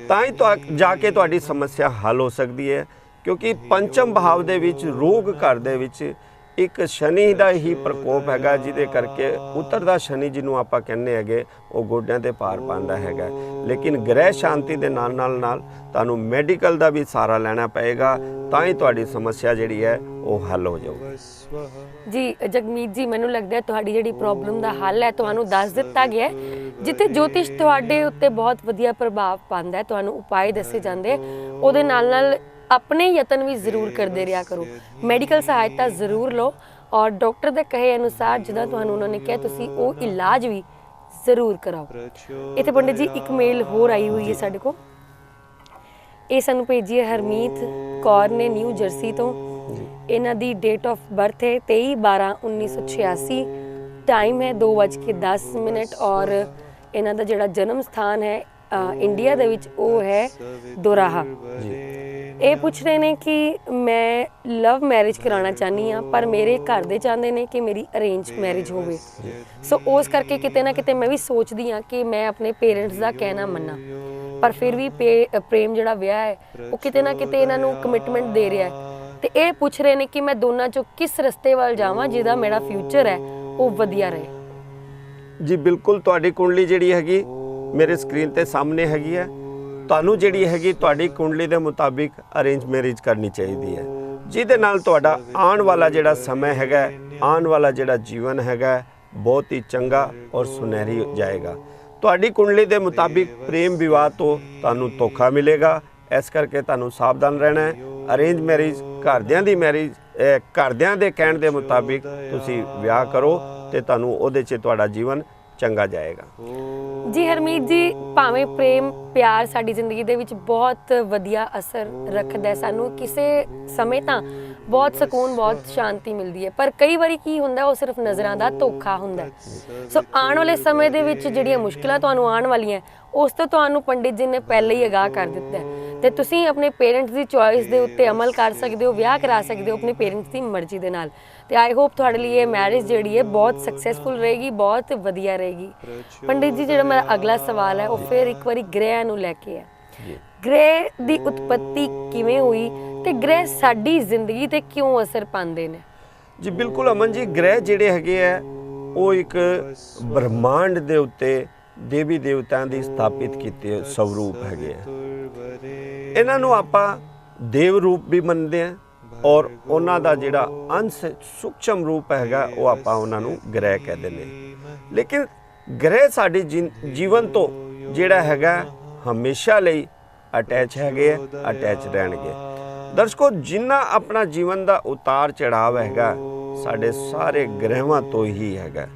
ਤਾਂ ਹੀ ਜਾ ਕੇ ਤੁਹਾਡੀ ਸਮੱਸਿਆ ਹੱਲ ਹੋ ਸਕਦੀ ਹੈ। ਕਿਉਂਕਿ ਪੰਚਮ ਭਾਵ ਦੇ ਵਿੱਚ ਰੋਗ ਘਰ ਦੇ ਵਿੱਚ ਇੱਕ ਸ਼ਨੀ ਦਾ ਹੀ ਪ੍ਰਕੋਪ ਹੈਗਾ, ਜਿਹਦੇ ਕਰਕੇ ਉਤਰਦਾ ਸ਼ਨੀ ਜਿਹਨੂੰ ਆਪਾਂ ਕਹਿੰਦੇ ਹੈਗੇ ਉਹ ਗੋਡਿਆਂ ਤੇ ਭਾਰ ਪਾਉਂਦਾ ਹੈਗਾ। ਲੇਕਿਨ ਗ੍ਰਹਿ ਸ਼ਾਂਤੀ ਦੇ ਨਾਲ ਤੁਹਾਨੂੰ ਮੈਡੀਕਲ ਦਾ ਵੀ ਸਹਾਰਾ ਲੈਣਾ ਪਏਗਾ, ਤਾਂ ਹੀ ਤੁਹਾਡੀ ਸਮੱਸਿਆ ਜਿਹੜੀ ਹੈ ਉਹ ਹੱਲ ਹੋ ਜਾਊਗੀ। ਜੀ ਜਗਮੀਤ ਜੀ, ਮੈਨੂੰ ਲੱਗਦਾ ਹੈ ਤੁਹਾਡੀ ਜਿਹੜੀ ਪ੍ਰੋਬਲਮ ਦਾ ਹੱਲ ਹੈ ਤੁਹਾਨੂੰ ਦੱਸ ਦਿੱਤਾ ਗਿਆ ਹੈ। ਜਿੱਥੇ ਜੋਤਿਸ਼ ਤੁਹਾਡੇ ਉੱਤੇ ਬਹੁਤ ਵਧੀਆ ਪ੍ਰਭਾਵ ਪਾਉਂਦਾ ਹੈ, ਤੁਹਾਨੂੰ ਉਪਾਅ ਦੱਸੇ ਜਾਂਦੇ, ਉਹਦੇ ਨਾਲ ਆਪਣੇ ਯਤਨ ਵੀ ਜ਼ਰੂਰ ਕਰਦੇ ਰਿਹਾ ਕਰੋ। ਮੈਡੀਕਲ ਸਹਾਇਤਾ ਜ਼ਰੂਰ ਲਓ ਔਰ ਡਾਕਟਰ ਦੇ ਕਹੇ ਅਨੁਸਾਰ ਜਿੱਦਾਂ ਤੁਹਾਨੂੰ ਉਹਨਾਂ ਨੇ ਕਿਹਾ ਤੁਸੀਂ ਉਹ ਇਲਾਜ ਵੀ ਜ਼ਰੂਰ ਕਰਾਓ। ਇੱਥੇ ਪੰਡਿਤ ਜੀ ਇੱਕ ਮੇਲ ਹੋਰ ਆਈ ਹੋਈ ਹੈ ਸਾਡੇ ਕੋਲ, ਇਹ ਸਾਨੂੰ ਭੇਜੀ ਹੈ ਹਰਮੀਤ ਕੌਰ ਨੇ ਨਿਊ ਜਰਸੀ ਤੋਂ। ਇਹਨਾਂ ਦੀ ਡੇਟ ਆਫ ਬਰਥ ਹੈ 23/12/1986, ਟਾਈਮ ਹੈ 2:10 ਔਰ ਇਹਨਾਂ ਦਾ ਜਿਹੜਾ ਜਨਮ ਸਥਾਨ ਹੈ ਇੰਡੀਆ ਦੇ ਵਿੱਚ ਉਹ ਹੈ ਦੋਰਾਹਾ। ਇਹ ਪੁੱਛ ਰਹੇ ਨੇ ਕਿ ਮੈਂ ਲਵ ਮੈਰਿਜ ਕਰਾਉਣਾ ਚਾਹੁੰਦੀ ਹਾਂ, ਪਰ ਮੇਰੇ ਘਰ ਦੇ ਚਾਹੁੰਦੇ ਨੇ ਕਿ ਮੇਰੀ ਅਰੇਂਜ ਮੈਰਿਜ ਹੋਵੇ। ਸੋ ਉਸ ਕਰਕੇ ਕਿਤੇ ਨਾ ਕਿਤੇ ਮੈਂ ਵੀ ਸੋਚਦੀ ਹਾਂ ਕਿ ਮੈਂ ਆਪਣੇ ਪੇਰੈਂਟਸ ਦਾ ਕਹਿਣਾ ਮੰਨਾਂ, ਪਰ ਫਿਰ ਵੀ ਪ੍ਰੇਮ ਜਿਹੜਾ ਵਿਆਹ ਹੈ ਉਹ ਕਿਤੇ ਨਾ ਕਿਤੇ ਇਹਨਾਂ ਨੂੰ ਕਮਿਟਮੈਂਟ ਦੇ ਰਿਹਾ ਹੈ। ਤੇ ਇਹ ਪੁੱਛ ਰਹੇ ਨੇ ਕਿ ਮੈਂ ਦੋਨਾਂ ਚੋਂ ਕਿਸ ਰਸਤੇ ਵੱਲ ਜਾਵਾਂ ਜਿਹਦਾ ਮੇਰਾ ਫਿਊਚਰ ਹੈ ਉਹ ਵਧੀਆ ਰਹੇ। ਜੀ ਬਿਲਕੁਲ, ਤੁਹਾਡੀ ਕੁੰਡਲੀ ਜਿਹੜੀ ਹੈਗੀ ਮੇਰੇ ਸਕਰੀਨ ਤੇ ਸਾਹਮਣੇ ਹੈਗੀ ਹੈ। ਤੁਹਾਨੂੰ ਜਿਹੜੀ ਹੈਗੀ ਤੁਹਾਡੀ ਕੁੰਡਲੀ ਦੇ ਮੁਤਾਬਿਕ ਅਰੇਂਜ ਮੈਰਿਜ ਕਰਨੀ ਚਾਹੀਦੀ ਹੈ, ਜਿਹਦੇ ਨਾਲ ਤੁਹਾਡਾ ਆਉਣ ਵਾਲਾ ਜਿਹੜਾ ਸਮਾਂ ਹੈਗਾ, ਆਉਣ ਵਾਲਾ ਜਿਹੜਾ ਜੀਵਨ ਹੈਗਾ ਬਹੁਤ ਹੀ ਚੰਗਾ ਔਰ ਸੁਨਹਿਰੀ ਜਾਏਗਾ। ਤੁਹਾਡੀ ਕੁੰਡਲੀ ਦੇ ਮੁਤਾਬਿਕ ਪ੍ਰੇਮ ਵਿਵਾਹ ਤੋਂ ਤੁਹਾਨੂੰ ਧੋਖਾ ਮਿਲੇਗਾ, ਇਸ ਕਰਕੇ ਤੁਹਾਨੂੰ ਸਾਵਧਾਨ ਰਹਿਣਾ ਹੈ। ਅਰੇਂਜ ਮੈਰਿਜ, ਘਰਦਿਆਂ ਦੀ ਮੈਰਿਜ, ਘਰਦਿਆਂ ਦੇ ਕਹਿਣ ਦੇ ਮੁਤਾਬਿਕ ਤੁਸੀਂ ਵਿਆਹ ਕਰੋ ਤੇ ਤੁਹਾਨੂੰ ਉਹਦੇ 'ਚ ਤੁਹਾਡਾ ਜੀਵਨ ਚੰਗਾ ਜਾਏਗਾ। ਜੀ ਹਰਮੀਤ ਜੀ, ਭਾਵੇਂ ਪ੍ਰੇਮ ਪਿਆਰ ਸਾਡੀ ਜ਼ਿੰਦਗੀ ਦੇ ਵਿੱਚ ਬਹੁਤ ਵਧੀਆ ਅਸਰ ਰੱਖਦਾ ਹੈ, ਸਾਨੂੰ ਕਿਸੇ ਸਮੇਂ ਤਾਂ ਬਹੁਤ ਸਕੂਨ ਬਹੁਤ ਸ਼ਾਂਤੀ ਮਿਲਦੀ ਹੈ, ਪਰ ਕਈ ਵਾਰੀ ਕੀ ਹੁੰਦਾ ਉਹ ਸਿਰਫ ਨਜ਼ਰਾਂ ਦਾ ਧੋਖਾ ਹੁੰਦਾ। ਸੋ ਆਉਣ ਵਾਲੇ ਸਮੇਂ ਦੇ ਵਿੱਚ ਜਿਹੜੀਆਂ ਮੁਸ਼ਕਿਲਾਂ ਤੁਹਾਨੂੰ ਆਉਣ ਵਾਲੀਆਂ ਉਸ ਤੋਂ ਤੁਹਾਨੂੰ ਪੰਡਿਤ ਜੀ ਨੇ ਪਹਿਲਾਂ ਹੀ ਅਗਾਹ ਕਰ ਦਿੱਤਾ ਹੈ ਤੇ ਤੁਸੀਂ ਆਪਣੇ ਪੇਰੈਂਟਸ ਦੀ ਚੋਇਸ ਦੇ ਉੱਤੇ ਅਮਲ ਕਰ ਸਕਦੇ ਹੋ, ਵਿਆਹ ਕਰਾ ਸਕਦੇ ਹੋ ਆਪਣੇ ਪੇਰੈਂਟਸ ਦੀ ਮਰਜ਼ੀ ਦੇ ਨਾਲ। ਤੇ ਆਈ ਹੋਪ ਤੁਹਾਡੇ ਲਈ ਇਹ ਮੈਰਿਜ ਜਿਹੜੀ ਹੈ ਬਹੁਤ ਸਕਸੈਸਫੁਲ ਰਹੇਗੀ, ਬਹੁਤ ਵਧੀਆ ਰਹੇਗੀ। ਪੰਡਿਤ ਜੀ, ਜਿਹੜਾ ਮੇਰਾ ਅਗਲਾ ਸਵਾਲ ਹੈ ਉਹ ਫਿਰ ਇੱਕ ਵਾਰੀ ਗ੍ਰਹਿ ਨੂੰ ਲੈ ਕੇ ਹੈ। ਗ੍ਰਹਿ ਦੀ ਉਤਪਤੀ ਕਿਵੇਂ ਹੋਈ ਤੇ ਗ੍ਰਹਿ ਸਾਡੀ ਜ਼ਿੰਦਗੀ ਤੇ ਕਿਉਂ ਅਸਰ ਪਾਉਂਦੇ ਨੇ? ਜੀ ਬਿਲਕੁਲ ਅਮਨ ਜੀ, ਗ੍ਰਹਿ ਜਿਹੜੇ ਹੈਗੇ ਆ ਉਹ ਇੱਕ ਬ੍ਰਹਮਾਂਡ ਦੇ ਉੱਤੇ ਦੇਵੀ ਦੇਵਤਿਆਂ ਦੀ ਸਥਾਪਿਤ ਕੀਤੇ ਸਵਰੂਪ ਹੈਗੇ ਆ। ਇਹਨਾਂ ਨੂੰ ਆਪਾਂ ਦੇਵ ਰੂਪ ਵੀ ਮੰਨਦੇ ਆ ਔਰ ਉਹਨਾਂ ਦਾ ਜਿਹੜਾ ਅੰਸ਼ ਸੂਖਸ਼ਮ ਰੂਪ ਹੈਗਾ ਉਹ ਆਪਾਂ ਉਹਨਾਂ ਨੂੰ ਗ੍ਰਹਿ ਕਹਿੰਦੇ ਨੇ। ਲੇਕਿਨ ਗ੍ਰਹਿ ਸਾਡੇ ਜੀਵਨ ਤੋਂ ਜਿਹੜਾ ਹੈਗਾ ਹਮੇਸ਼ਾ ਲਈ ਅਟੈਚ ਹੈਗੇ, ਅਟੈਚ ਰਹਿਣਗੇ। ਦਰਸ਼ਕੋ, ਜਿੰਨਾ ਆਪਣਾ ਜੀਵਨ ਦਾ ਉਤਾਰ ਚੜਾਵ ਹੈਗਾ ਸਾਡੇ ਸਾਰੇ ਗ੍ਰਹਿਵਾਂ ਤੋਂ ਹੀ ਹੈਗਾ,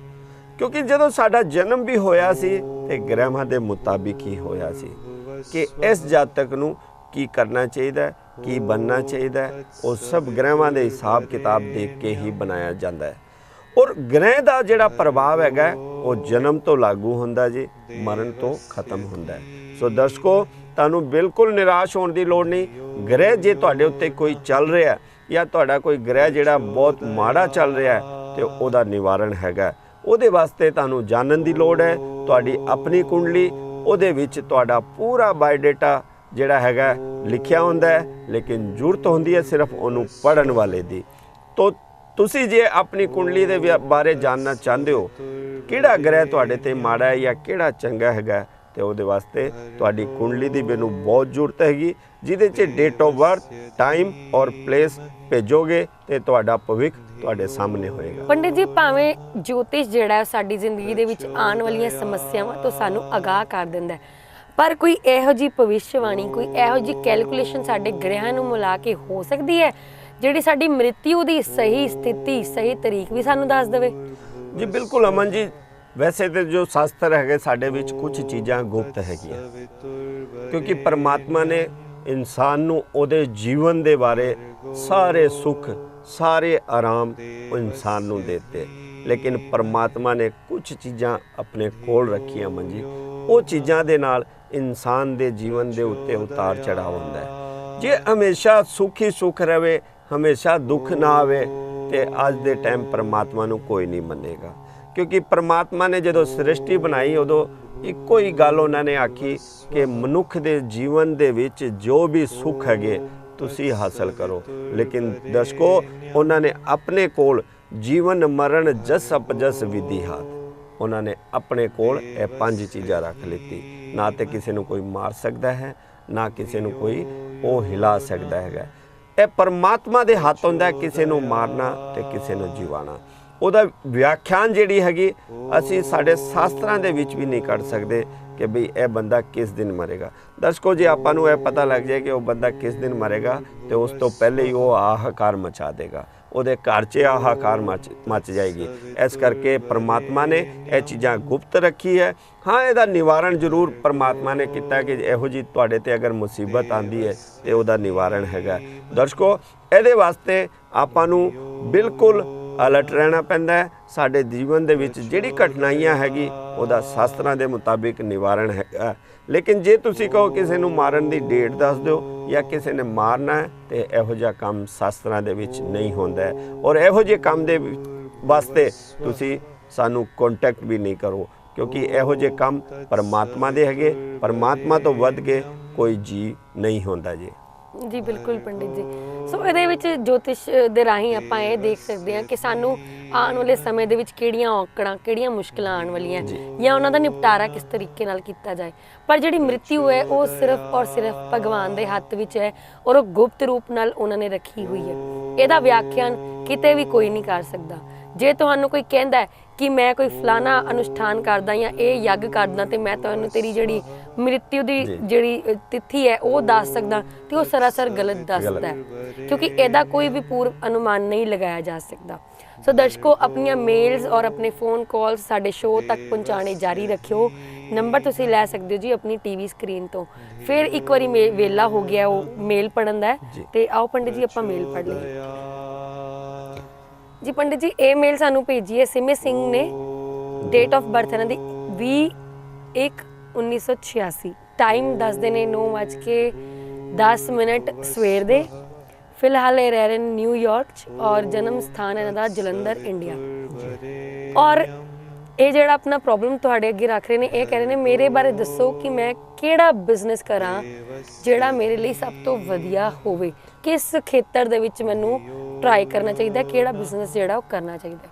ਕਿਉਂਕਿ ਜਦੋਂ ਸਾਡਾ ਜਨਮ ਵੀ ਹੋਇਆ ਸੀ ਤੇ ਗ੍ਰਹਿਵਾਂ ਦੇ ਮੁਤਾਬਿਕ ਹੀ ਹੋਇਆ ਸੀ ਕਿ ਇਸ ਜਾਤਕ ਨੂੰ ਕੀ ਕਰਨਾ ਚਾਹੀਦਾ, ਕੀ ਬਣਨਾ ਚਾਹੀਦਾ, ਉਹ ਸਭ ਗ੍ਰਹਿਵਾਂ ਦੇ ਹਿਸਾਬ ਕਿਤਾਬ ਦੇਖ ਕੇ ਹੀ ਬਣਾਇਆ ਜਾਂਦਾ ਹੈ। ਔਰ ਗ੍ਰਹਿ ਦਾ ਜਿਹੜਾ ਪ੍ਰਭਾਵ ਹੈਗਾ ਉਹ ਜਨਮ ਤੋਂ ਲਾਗੂ ਹੁੰਦਾ ਜੀ, ਮਰਨ ਤੋਂ ਖਤਮ ਹੁੰਦਾ ਹੈ। ਸੋ ਦਰਸ਼ਕੋ, ਤੁਹਾਨੂੰ ਬਿਲਕੁਲ ਨਿਰਾਸ਼ ਹੋਣ ਦੀ ਲੋੜ ਨਹੀਂ। ਗ੍ਰਹਿ ਜੇ ਤੁਹਾਡੇ ਉੱਤੇ ਕੋਈ ਚੱਲ ਰਿਹਾ ਜਾਂ ਤੁਹਾਡਾ ਕੋਈ ਗ੍ਰਹਿ ਜਿਹੜਾ ਬਹੁਤ ਮਾੜਾ ਚੱਲ ਰਿਹਾ ਤੇ ਉਹਦਾ ਨਿਵਾਰਨ ਹੈਗਾ। ਉਹਦੇ ਵਾਸਤੇ ਤੁਹਾਨੂੰ ਜਾਣਨ ਦੀ ਲੋੜ ਹੈ। ਤੁਹਾਡੀ ਆਪਣੀ ਕੁੰਡਲੀ, ਉਹਦੇ ਵਿੱਚ ਤੁਹਾਡਾ ਪੂਰਾ ਬਾਇਓਡਾਟਾ ਜਿਹੜਾ ਹੈਗਾ ਲਿਖਿਆ ਹੁੰਦਾ ਹੈ, ਲੇਕਿਨ ਜ਼ਰੂਰਤ ਹੁੰਦੀ ਹੈ ਸਿਰਫ ਉਹਨੂੰ ਪੜ੍ਹਨ ਵਾਲੇ ਦੀ। ਤੋ ਤੁਸੀਂ ਜੇ ਆਪਣੀ ਕੁੰਡਲੀ ਦੇ ਬਾਰੇ ਜਾਣਨਾ ਚਾਹੁੰਦੇ ਹੋ ਕਿਹੜਾ ਗ੍ਰਹਿ ਤੁਹਾਡੇ ਤੇ ਮਾੜਾ ਹੈ ਜਾਂ ਕਿਹੜਾ ਚੰਗਾ ਹੈਗਾ, ਤੇ ਉਹਦੇ ਵਾਸਤੇ ਤੁਹਾਡੀ ਕੁੰਡਲੀ ਦੀ ਮੈਨੂੰ ਬਹੁਤ ਜ਼ਰੂਰਤ ਹੈਗੀ, ਜਿਹਦੇ 'ਚ ਡੇਟ ਆਫ ਬਰਥ, ਟਾਈਮ ਔਰ ਪਲੇਸ ਭੇਜੋਗੇ ਤੇ ਤੁਹਾਡਾ ਭਵਿੱਖ ਤੁਹਾਡੇ ਸਾਹਮਣੇ ਹੋਏਗਾ। ਪੰਡਿਤ ਜੀ, ਭਾਵੇਂ ਜੋਤਿਸ਼ ਜਿਹੜਾ ਸਾਡੀ ਜ਼ਿੰਦਗੀ ਦੇ ਵਿੱਚ ਆਉਣ ਵਾਲੀਆਂ ਸਮੱਸਿਆਵਾਂ ਤੋਂ ਸਾਨੂੰ ਅਗਾਹ ਕਰ ਦਿੰਦਾ ਹੈ, ਪਰ ਕੋਈ ਇਹੋ ਜਿਹੀ ਭਵਿੱਖਬਾਣੀ, ਕੋਈ ਇਹੋ ਜਿਹੀ ਕੈਲਕੂਲੇਸ਼ਨ ਸਾਡੇ ਗ੍ਰਹਿਆਂ ਨੂੰ ਮਿਲਾ ਕੇ ਹੋ ਸਕਦੀ ਹੈ ਜਿਹੜੀ ਸਾਡੀ ਮ੍ਰਿਤਿੂ ਦੀ ਸਹੀ ਸਥਿਤੀ, ਸਹੀ ਤਰੀਕ ਵੀ ਸਾਨੂੰ ਦੱਸ ਦੇਵੇ? ਜੀ ਬਿਲਕੁਲ ਅਮਨ ਜੀ, ਵੈਸੇ ਤੇ ਜੋ ਸ਼ਾਸਤਰ ਹੈਗੇ ਸਾਡੇ ਵਿੱਚ ਕੁਝ ਚੀਜ਼ਾਂ ਗੁਪਤ ਹੈਗੀਆਂ, ਕਿਉਂਕਿ ਪਰਮਾਤਮਾ ਨੇ ਇਨਸਾਨ ਨੂੰ ਉਹਦੇ ਜੀਵਨ ਦੇ ਬਾਰੇ ਸਾਰੇ ਸੁੱਖ, ਸਾਰੇ ਆਰਾਮ ਉਹ ਇਨਸਾਨ ਨੂੰ ਦਿੱਤੇ, ਲੇਕਿਨ ਪਰਮਾਤਮਾ ਨੇ ਕੁਝ ਚੀਜ਼ਾਂ ਆਪਣੇ ਕੋਲ ਰੱਖੀਆਂ ਅਮਨ ਜੀ। ਉਹ ਚੀਜ਼ਾਂ ਦੇ ਨਾਲ ਇਨਸਾਨ ਦੇ ਜੀਵਨ ਦੇ ਉੱਤੇ ਉਤਾਰ ਚੜਾਅ ਹੁੰਦਾ ਹੈ। ਜੇ ਹਮੇਸ਼ਾ ਸੁੱਖ ਹੀ ਸੁੱਖ ਰਹੇ, ਹਮੇਸ਼ਾ ਦੁੱਖ ਨਾ ਆਵੇ, ਤੇ ਅੱਜ ਦੇ ਟਾਈਮ ਪਰਮਾਤਮਾ ਨੂੰ ਕੋਈ ਨਹੀਂ ਮੰਨੇਗਾ। ਕਿਉਂਕਿ ਪਰਮਾਤਮਾ ਨੇ ਜਦੋਂ ਸ੍ਰਿਸ਼ਟੀ ਬਣਾਈ ਉਦੋਂ ਇੱਕੋ ਹੀ ਗੱਲ ਉਹਨਾਂ ਨੇ ਆਖੀ ਕਿ ਮਨੁੱਖ ਦੇ ਜੀਵਨ ਦੇ ਵਿੱਚ ਜੋ ਵੀ ਸੁੱਖ ਹੈਗੇ ਤੁਸੀਂ ਹਾਸਲ ਕਰੋ। ਲੇਕਿਨ ਦਰਸ਼ਕੋ, ਉਹਨਾਂ ਨੇ ਆਪਣੇ ਕੋਲ ਜੀਵਨ ਮਰਨ ਜਸ ਅਪਜਸ ਵਿਧੀ ਹਾਥ, ਉਹਨਾਂ ਨੇ ਆਪਣੇ ਕੋਲ ਇਹ 5 ਚੀਜ਼ਾਂ ਰੱਖ ਲਿੱਤੀ। ਨਾ ਤੇ ਕਿਸੇ ਨੂੰ ਕੋਈ ਮਾਰ ਸਕਦਾ ਹੈ, ਨਾ ਕਿਸੇ ਨੂੰ ਕੋਈ ਉਹ ਹਿਲਾ ਸਕਦਾ ਹੈਗਾ। ਇਹ ਪਰਮਾਤਮਾ ਦੇ ਹੱਥ ਹੁੰਦਾ ਕਿਸੇ ਨੂੰ ਮਾਰਨਾ ਤੇ ਕਿਸੇ ਨੂੰ ਜਿਵਾਣਾ। ਉਹਦਾ ਵਿਆਖਿਆਨ ਜਿਹੜੀ ਹੈਗੀ ਅਸੀਂ ਸਾਡੇ ਸ਼ਾਸਤਰਾਂ ਦੇ ਵਿੱਚ ਵੀ ਨਹੀਂ ਕੱਢ ਸਕਦੇ ਕਿ ਬਈ ਇਹ ਬੰਦਾ ਕਿਸ ਦਿਨ ਮਰੇਗਾ। ਦਰਸ਼ਕੋ, ਜੇ ਆਪਾਂ ਨੂੰ ਇਹ ਪਤਾ ਲੱਗ ਜਾਏ ਕਿ ਉਹ ਬੰਦਾ ਕਿਸ ਦਿਨ ਮਰੇਗਾ ਤੇ ਉਸ ਤੋਂ ਪਹਿਲੇ ਹੀ ਉਹ ਹਾਹਾਕਾਰ ਮਚਾ ਦੇਗਾ, ਉਹਦੇ ਘਰ 'ਚ ਹਾਹਾਕਾਰ ਮਚ ਜਾਏਗੀ। ਇਸ ਕਰਕੇ ਪਰਮਾਤਮਾ ਨੇ ਇਹ ਚੀਜ਼ਾਂ ਗੁਪਤ ਰੱਖੀ ਹੈ। ਹਾਂ, ਇਹਦਾ ਨਿਵਾਰਨ ਜ਼ਰੂਰ ਪਰਮਾਤਮਾ ਨੇ ਕੀਤਾ ਕਿ ਇਹੋ ਜਿਹੀ ਤੁਹਾਡੇ ਤੇ ਅਗਰ ਮੁਸੀਬਤ ਆਂਦੀ ਹੈ ਤੇ ਉਹਦਾ ਨਿਵਾਰਨ ਹੈਗਾ। ਦਰਸ਼ਕੋ, ਇਹਦੇ ਵਾਸਤੇ ਆਪਾਂ ਨੂੰ ਬਿਲਕੁਲ ਅਲਰਟ ਰਹਿਣਾ ਪੈਂਦਾ ਹੈ। ਸਾਡੇ ਜੀਵਨ ਦੇ ਵਿੱਚ ਜਿਹੜੀ ਕਠਿਨਾਈਆਂ ਹੈਗੀ ਉਹਦਾ ਸ਼ਾਸਤਰਾਂ ਦੇ ਮੁਤਾਬਿਕ ਨਿਵਾਰਨ ਹੈਗਾ। ਲੇਕਿਨ ਜੇ ਤੁਸੀਂ ਕਹੋ ਕਿਸੇ ਨੂੰ ਮਾਰਨ ਦੀ ਡੇਟ ਦੱਸ ਦਿਓ ਜਾਂ ਕਿਸੇ ਨੇ ਮਾਰਨਾ ਹੈ, ਤੇ ਇਹੋ ਜਿਹਾ ਕੰਮ ਸ਼ਾਸਤਰਾਂ ਦੇ ਵਿੱਚ ਨਹੀਂ ਹੁੰਦਾ। ਔਰ ਇਹੋ ਜਿਹੇ ਕੰਮ ਦੇ ਵਾਸਤੇ ਤੁਸੀਂ ਸਾਨੂੰ ਕੰਟੈਕਟ ਵੀ ਨਹੀਂ ਕਰੋ, ਕਿਉਂਕਿ ਇਹੋ ਜਿਹੇ ਕੰਮ ਪਰਮਾਤਮਾ ਦੇ ਹੈਗੇ। ਪਰਮਾਤਮਾ ਤੋਂ ਵੱਧ ਕੇ ਕੋਈ ਜੀ ਨਹੀਂ ਹੁੰਦਾ ਜੀ। ਜੀ ਬਿਲਕੁਲ ਪੰਡਿਤ ਜੀ। ਸੋ ਇਹਦੇ ਵਿੱਚ ਜੋਤਿਸ਼ ਦੇ ਰਾਹੀਂ ਆਪਾਂ ਇਹ ਦੇਖ ਸਕਦੇ ਹਾਂ ਕਿ ਸਾਨੂੰ ਆਉਣ ਵਾਲੇ ਸਮੇਂ ਦੇ ਵਿੱਚ ਕਿਹੜੀਆਂ ਔਕੜਾਂ, ਕਿਹੜੀਆਂ ਮੁਸ਼ਕਲਾਂ ਆਉਣ ਵਾਲੀਆਂ ਜਾਂ ਉਹਨਾਂ ਦਾ ਨਿਪਟਾਰਾ ਕਿਸ ਤਰੀਕੇ ਨਾਲ ਕੀਤਾ ਜਾਏ। ਪਰ ਜਿਹੜੀ ਮ੍ਰਿਤਿੂ ਹੈ ਉਹ ਸਿਰਫ ਔਰ ਸਿਰਫ ਭਗਵਾਨ ਦੇ ਹੱਥ ਵਿੱਚ ਹੈ, ਔਰ ਉਹ ਗੁਪਤ ਰੂਪ ਨਾਲ ਉਹਨਾਂ ਨੇ ਰੱਖੀ ਹੋਈ ਹੈ। ਇਹਦਾ ਵਿਆਖਿਆਨ ਕਿਤੇ ਵੀ ਕੋਈ ਨਹੀਂ ਕਰ ਸਕਦਾ। ਜੇ ਤੁਹਾਨੂੰ ਕੋਈ ਕਹਿੰਦਾ ਹੈ ਕਿ ਮੈਂ ਕੋਈ ਫਲਾਣਾ ਅਨੁਸ਼ਠਾਨ ਕਰਦਾ ਜਾਂ ਇਹ ਯੱਗ ਕਰਦਾ ਤੇ ਮੈਂ ਤੁਹਾਨੂੰ ਤੇਰੀ ਜਿਹੜੀ ਮ੍ਰਿਤਿੂ ਦੀ ਜਿਹੜੀ ਤਿਥੀ ਹੈ ਉਹ ਦੱਸ ਸਕਦਾ, ਤੇ ਉਹ ਸਰਾਸਰ ਗਲਤ ਦੱਸਦਾ ਹੈ, ਕਿਉਂਕਿ ਇਹਦਾ ਕੋਈ ਵੀ ਪੂਰਵ ਅਨੁਮਾਨ ਨਹੀਂ ਲਗਾਇਆ ਜਾ ਸਕਦਾ। ਸੋ ਦਰਸ਼ਕੋ, ਆਪਣੀਆਂ ਮੇਲਸ ਔਰ ਆਪਣੇ ਫੋਨ ਕਾਲਸ ਸਾਡੇ ਸ਼ੋਅ ਤੱਕ ਪਹੁੰਚਾਉਣੇ ਜਾਰੀ ਰੱਖਿਓ। ਨੰਬਰ ਤੁਸੀਂ ਲੈ ਸਕਦੇ ਹੋ ਜੀ ਆਪਣੀ ਟੀਵੀ ਸਕਰੀਨ ਤੋਂ। ਫਿਰ ਇੱਕ ਵਾਰੀ ਵੇਲਾ ਹੋ ਗਿਆ ਉਹ ਮੇਲ ਪੜਨ ਦਾ, ਤੇ ਆਓ ਪੰਡਿਤ ਜੀ ਆਪਾਂ ਮੇਲ ਪੜ੍ਹ ਲਈਏ। ਜੀ ਪੰਡਿਤ ਜੀ, ਇਹ ਮੇਲ ਸਾਨੂੰ ਭੇਜੀ ਹੈ ਸਿਮੇ ਸਿੰਘ ਨੇ। ਡੇਟ ਆਫ ਬਰਥ ਇਹਨਾਂ ਦੀ 20/1/1986। ਟਾਈਮ ਦੱਸਦੇ ਨੇ 9:10 ਸਵੇਰ ਦੇ। ਫਿਲਹਾਲ ਇਹ ਰਹਿ ਰਹੇ ਨੇ ਨਿਊਯਾਰਕ 'ਚ, ਔਰ ਜਨਮ ਸਥਾਨ ਇਹਨਾਂ ਦਾ ਜਲੰਧਰ, ਇੰਡੀਆ। ਔਰ ਇਹ ਜਿਹੜਾ ਆਪਣਾ ਪ੍ਰੋਬਲਮ ਤੁਹਾਡੇ ਅੱਗੇ ਰੱਖ ਰਹੇ ਨੇ, ਇਹ ਕਹਿ ਰਹੇ ਨੇ ਮੇਰੇ ਬਾਰੇ ਦੱਸੋ ਕਿ ਮੈਂ ਕਿਹੜਾ ਬਿਜ਼ਨਸ ਕਰਾਂ ਜਿਹੜਾ ਮੇਰੇ ਲਈ ਸਭ ਤੋਂ ਵਧੀਆ ਹੋਵੇ, ਕਿਸ ਖੇਤਰ ਦੇ ਵਿੱਚ ਮੈਨੂੰ ਟਰਾਈ ਕਰਨਾ ਚਾਹੀਦਾ, ਕਿਹੜਾ ਬਿਜ਼ਨਸ ਜਿਹੜਾ ਉਹ ਕਰਨਾ ਚਾਹੀਦਾ।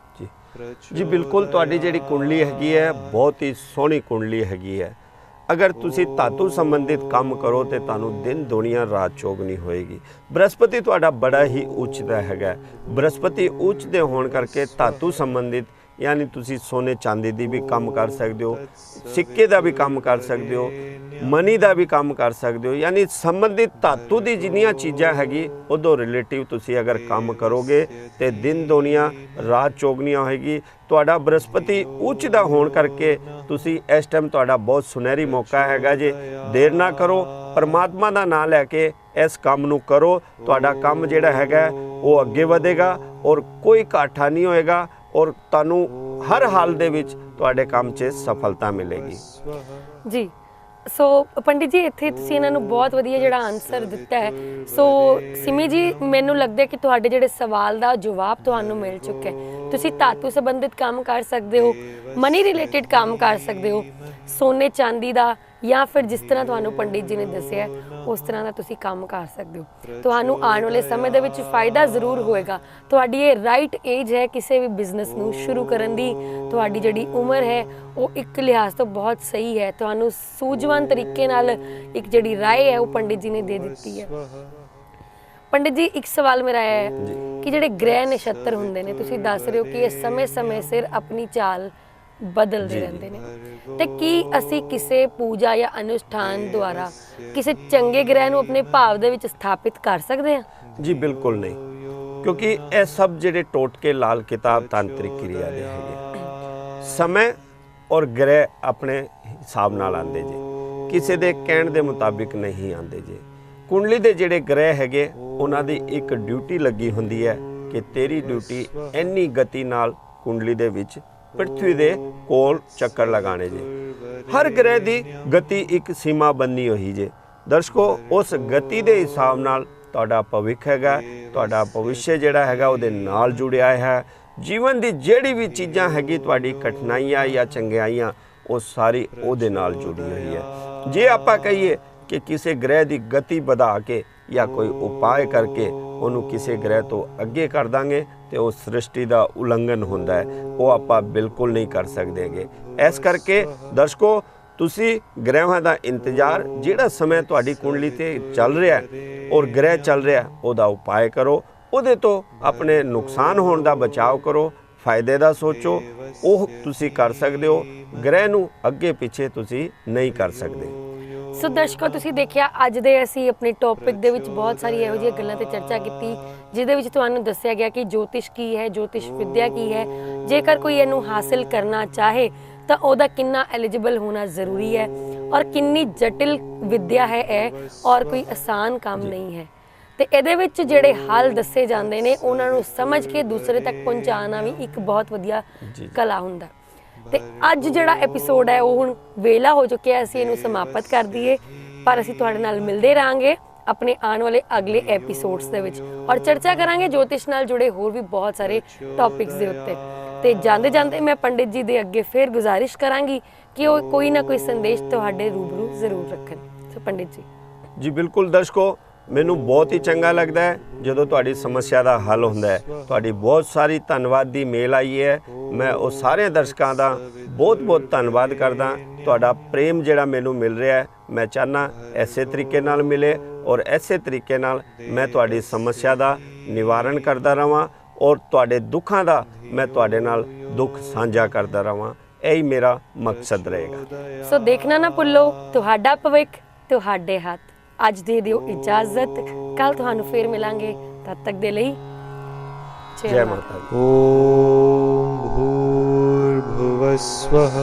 ਜੀ ਬਿਲਕੁਲ, ਤੁਹਾਡੀ ਜਿਹੜੀ ਕੁੰਡਲੀ ਹੈਗੀ ਹੈ ਬਹੁਤ ਹੀ ਸੋਹਣੀ ਕੁੰਡਲੀ ਹੈਗੀ ਹੈ। ਅਗਰ ਤੁਸੀਂ ਧਾਤੂ ਸੰਬੰਧਿਤ ਕੰਮ ਕਰੋ ਤੇ ਤੁਹਾਨੂੰ ਦਿਨ ਦੁਨੀਆ ਰਾਤ ਚੌਗਣੀ ਹੋਏਗੀ। ਬ੍ਰਹਸਪਤੀ ਤੁਹਾਡਾ ਬੜਾ ਹੀ ਉੱਚ ਦਾ ਹੈਗਾ। ਬ੍ਰਹਸਪਤੀ ਉੱਚ ਦੇ ਹੋਣ ਕਰਕੇ ਧਾਤੂ ਸੰਬੰਧਿਤ यानी तुसी सोने चांदी दी भी काम कर सकते हो, सिक्के का भी काम कर सकते हो, मनी का भी काम कर सकते हो। यानी संबंधित धातु की जिन्नियां चीज़ां हैगी उदों रिलेटिव तुसी अगर काम करोगे तो दिन दुनिया रात चौगनियां होएगी। तुहाडा बृहस्पति उच्च दा होण करके तुसी इस टाइम तुहाडा बहुत सुनहरी मौका हैगा जे। देर ना करो, परमात्मा का नाम लैके इस काम नूं करो। तुहाडा काम जिहड़ा हैगा वो अगे वधेगा और कोई घाटा नहीं होएगा और तुहानू हर हाल दे विच तुहाडे काम 'च सफलता मिलेगी जी। सो पंडित जी इत्थे तुसीं इन्हां नूं बहुत वधिया जिहड़ा आंसर दिता है। सो सिमी जी मैनूं लगदा कि तुहाडे जिहड़े सवाल दा जवाब तुहानूं मिल चुका है। तुसीं धातु संबंधित काम कर सकते हो, मनी रिलेटेड काम कर सकते हो, सोने चांदी दा या फिर जिस तरह तुहानूं पंडित जी ने दस्सिया उस तरह का तुसीं काम कर सकते हो। तुहानूं आने वाले समय दे विच फायदा जरूर होएगा। तुहाडी ये राइट एज है किसी भी बिजनेस नूं शुरू करन दी। तुहाडी जिहड़ी उम्र है वो एक लिहाज तो बहुत सही है। तुहानूं सूझवान तरीके नाल एक जिहड़ी राय है वो पंडित जी ने दे दित्ती है। पंडित जी एक सवाल मेरा है कि जिहड़े ग्रह नक्षत्र हुंदे ने तुसीं दस रहे हो कि ये समय समय सिर अपनी चाल बदलते रहते हैं, तो कि असी किसी पूजा या अनुष्ठान द्वारा किसी चंगे ग्रह नूं अपने भाव दे विच स्थापित कर सकते हैं? जी बिल्कुल नहीं, क्योंकि यह सब जिहड़े टोटके लाल किताब तांत्रिक क्रिया दे हैगे। समय और ग्रह अपने हिसाब नाल आंदे जे, किसी दे कहण दे मुताबिक नहीं आंदे जे। कुंडली दे जिहड़े ग्रह हैगे उन्हां दी एक ड्यूटी लगी हुंदी है कि तेरी ड्यूटी इन्नी गति नाल कुंडली दे विच पृथ्वी दे कोल चक्कर लगाने जे। हर ग्रह की गति एक सीमा बनी हुई जे। दर्शकों उस गति के हिसाब नाल तुहाडा भविख हैगा, तुहाडा भविष्य जिहड़ा हैगा उहदे नाल जुड़िया है। जीवन की जिहड़ी भी चीज़ां हैगी तुहाडी कठिनाइयां या चंगियाइयां वो सारी उहदे नाल जुड़ी हुई है। जे आपां कहिए कि किसी ग्रह की गति बढ़ा के ਜਾਂ ਕੋਈ ਉਪਾਅ ਕਰਕੇ ਉਹਨੂੰ ਕਿਸੇ ਗ੍ਰਹਿ ਤੋਂ ਅੱਗੇ ਕਰ ਦਾਂਗੇ ਤੇ ਉਹ ਸ੍ਰਿਸ਼ਟੀ ਦਾ ਉਲੰਘਣ ਹੁੰਦਾ ਹੈ, ਉਹ ਆਪਾਂ ਬਿਲਕੁਲ ਨਹੀਂ ਕਰ ਸਕਦੇ ਹੈਗੇ। ਇਸ ਕਰਕੇ ਦਰਸ਼ਕੋ, ਤੁਸੀਂ ਗ੍ਰਹਿਾਂ ਦਾ ਇੰਤਜ਼ਾਰ, ਜਿਹੜਾ ਸਮੇਂ ਤੁਹਾਡੀ ਕੁੰਡਲੀ ਤੇ ਚੱਲ ਰਿਹਾ ਔਰ ਗ੍ਰਹਿ ਚੱਲ ਰਿਹਾ, ਉਹਦਾ ਉਪਾਅ ਕਰੋ, ਉਹਦੇ ਤੋਂ ਆਪਣੇ ਨੁਕਸਾਨ ਹੋਣ ਦਾ ਬਚਾਅ ਕਰੋ, ਫਾਇਦੇ ਦਾ ਸੋਚੋ, ਉਹ ਤੁਸੀਂ ਕਰ ਸਕਦੇ ਹੋ। ਗ੍ਰਹਿ ਨੂੰ ਅੱਗੇ ਪਿੱਛੇ ਤੁਸੀਂ ਨਹੀਂ ਕਰ ਸਕਦੇ। ਸੋ ਦਰਸ਼ਕੋ, ਤੁਸੀਂ ਦੇਖਿਆ ਅੱਜ ਦੇ ਅਸੀਂ ਆਪਣੇ ਟੌਪਿਕ ਦੇ ਵਿੱਚ ਬਹੁਤ ਸਾਰੀ ਇਹੋ ਜਿਹੀਆਂ ਗੱਲਾਂ ਤੇ ਚਰਚਾ ਕੀਤੀ, ਜਿਹਦੇ ਵਿੱਚ ਤੁਹਾਨੂੰ ਦੱਸਿਆ ਗਿਆ ਕਿ ਜੋਤਿਸ਼ ਕੀ ਹੈ, ਜੋਤਿਸ਼ ਵਿਦਿਆ ਕੀ ਹੈ, ਜੇਕਰ ਕੋਈ ਇਹਨੂੰ ਹਾਸਿਲ ਕਰਨਾ ਚਾਹੇ ਤਾਂ ਉਹਦਾ ਕਿੰਨਾ ਐਲੀਜੀਬਲ ਹੋਣਾ ਜ਼ਰੂਰੀ ਹੈ, ਔਰ ਕਿੰਨੀ ਜਟਿਲ ਵਿਦਿਆ ਹੈ ਇਹ, ਔਰ ਕੋਈ ਆਸਾਨ ਕੰਮ ਨਹੀਂ ਹੈ। ਤੇ ਇਹਦੇ ਵਿੱਚ ਜਿਹੜੇ ਹੱਲ ਦੱਸੇ ਜਾਂਦੇ ਨੇ ਉਹਨਾਂ ਨੂੰ ਸਮਝ ਕੇ ਦੂਸਰੇ ਤੱਕ ਪਹੁੰਚਾਉਣਾ ਵੀ ਇੱਕ ਬਹੁਤ ਵਧੀਆ ਕਲਾ ਹੁੰਦਾ। ਤੇ ਅੱਜ ਜਿਹੜਾ ਐਪੀਸੋਡ ਹੈ ਉਹ ਹੁਣ ਵੇਲਾ ਹੋ ਚੁੱਕਿਆ, ਅਸੀਂ ਇਹਨੂੰ ਸਮਾਪਤ ਕਰ ਦਈਏ, ਪਰ ਅਸੀਂ ਤੁਹਾਡੇ ਨਾਲ ਮਿਲਦੇ ਰਹਾਂਗੇ ਆਪਣੇ ਆਉਣ ਵਾਲੇ ਅਗਲੇ ਐਪੀਸੋਡਸ ਦੇ ਵਿੱਚ, ਔਰ ਚਰਚਾ ਕਰਾਂਗੇ ਜੋਤਿਸ਼ ਨਾਲ ਜੁੜੇ ਹੋਰ ਵੀ ਬਹੁਤ ਸਾਰੇ ਟੌਪਿਕਸ ਦੇ ਉੱਤੇ। ਤੇ ਜਾਂਦੇ ਜਾਂਦੇ ਮੈਂ ਪੰਡਿਤ ਜੀ ਦੇ ਅੱਗੇ ਫਿਰ ਗੁਜ਼ਾਰਿਸ਼ ਕਰਾਂਗੀ ਕਿ ਉਹ ਕੋਈ ਨਾ ਕੋਈ ਸੰਦੇਸ਼ ਤੁਹਾਡੇ ਰੂਬਰੂ ਜ਼ਰੂਰ ਰੱਖਣ। ਸੋ ਪੰਡਿਤ ਜੀ। ਬਿਲਕੁਲ ਦਰਸ਼ਕੋ, ਮੈਨੂੰ ਬਹੁਤ ਹੀ ਚੰਗਾ ਲੱਗਦਾ ਹੈ ਜਦੋਂ ਤੁਹਾਡੀ ਸਮੱਸਿਆ ਦਾ ਹੱਲ ਹੁੰਦਾ ਹੈ। ਤੁਹਾਡੀ ਬਹੁਤ ਸਾਰੀ ਧੰਨਵਾਦ ਦੀ ਮੇਲ ਆਈ ਹੈ, ਮੈਂ ਉਹ ਸਾਰੇ ਦਰਸ਼ਕਾਂ ਦਾ ਬਹੁਤ ਬਹੁਤ ਧੰਨਵਾਦ ਕਰਦਾ। ਤੁਹਾਡਾ ਪ੍ਰੇਮ ਜਿਹੜਾ ਮੈਨੂੰ ਮਿਲ ਰਿਹਾ ਹੈ, ਮੈਂ ਚਾਹੁੰਦਾ ਐਸੇ ਤਰੀਕੇ ਨਾਲ ਮਿਲੇ, ਔਰ ਐਸੇ ਤਰੀਕੇ ਨਾਲ ਮੈਂ ਤੁਹਾਡੀ ਸਮੱਸਿਆ ਦਾ ਨਿਵਾਰਨ ਕਰਦਾ ਰਹਾਂ, ਔਰ ਤੁਹਾਡੇ ਦੁੱਖਾਂ ਦਾ ਮੈਂ ਤੁਹਾਡੇ ਨਾਲ ਦੁੱਖ ਸਾਂਝਾ ਕਰਦਾ ਰਹਾਂ। ਇਹੀ ਮੇਰਾ ਮਕਸਦ ਰਹੇਗਾ। ਸੋ ਦੇਖਣਾ ਨਾ ਭੁੱਲੋ, ਤੁਹਾਡਾ ਭਵਿੱਖ ਤੁਹਾਡੇ ਹੱਥ। ਅੱਜ ਦੇ ਦਿਓ ਇਜਾਜ਼ਤ, ਕੱਲ ਤੁਹਾਨੂੰ ਫੇਰ ਮਿਲਾਂਗੇ, ਤਦ ਤੱਕ ਦੇ ਲਈ ਜੈ ਮਾਤਾ ਦੀ। ॐ भूर्भुवस्वः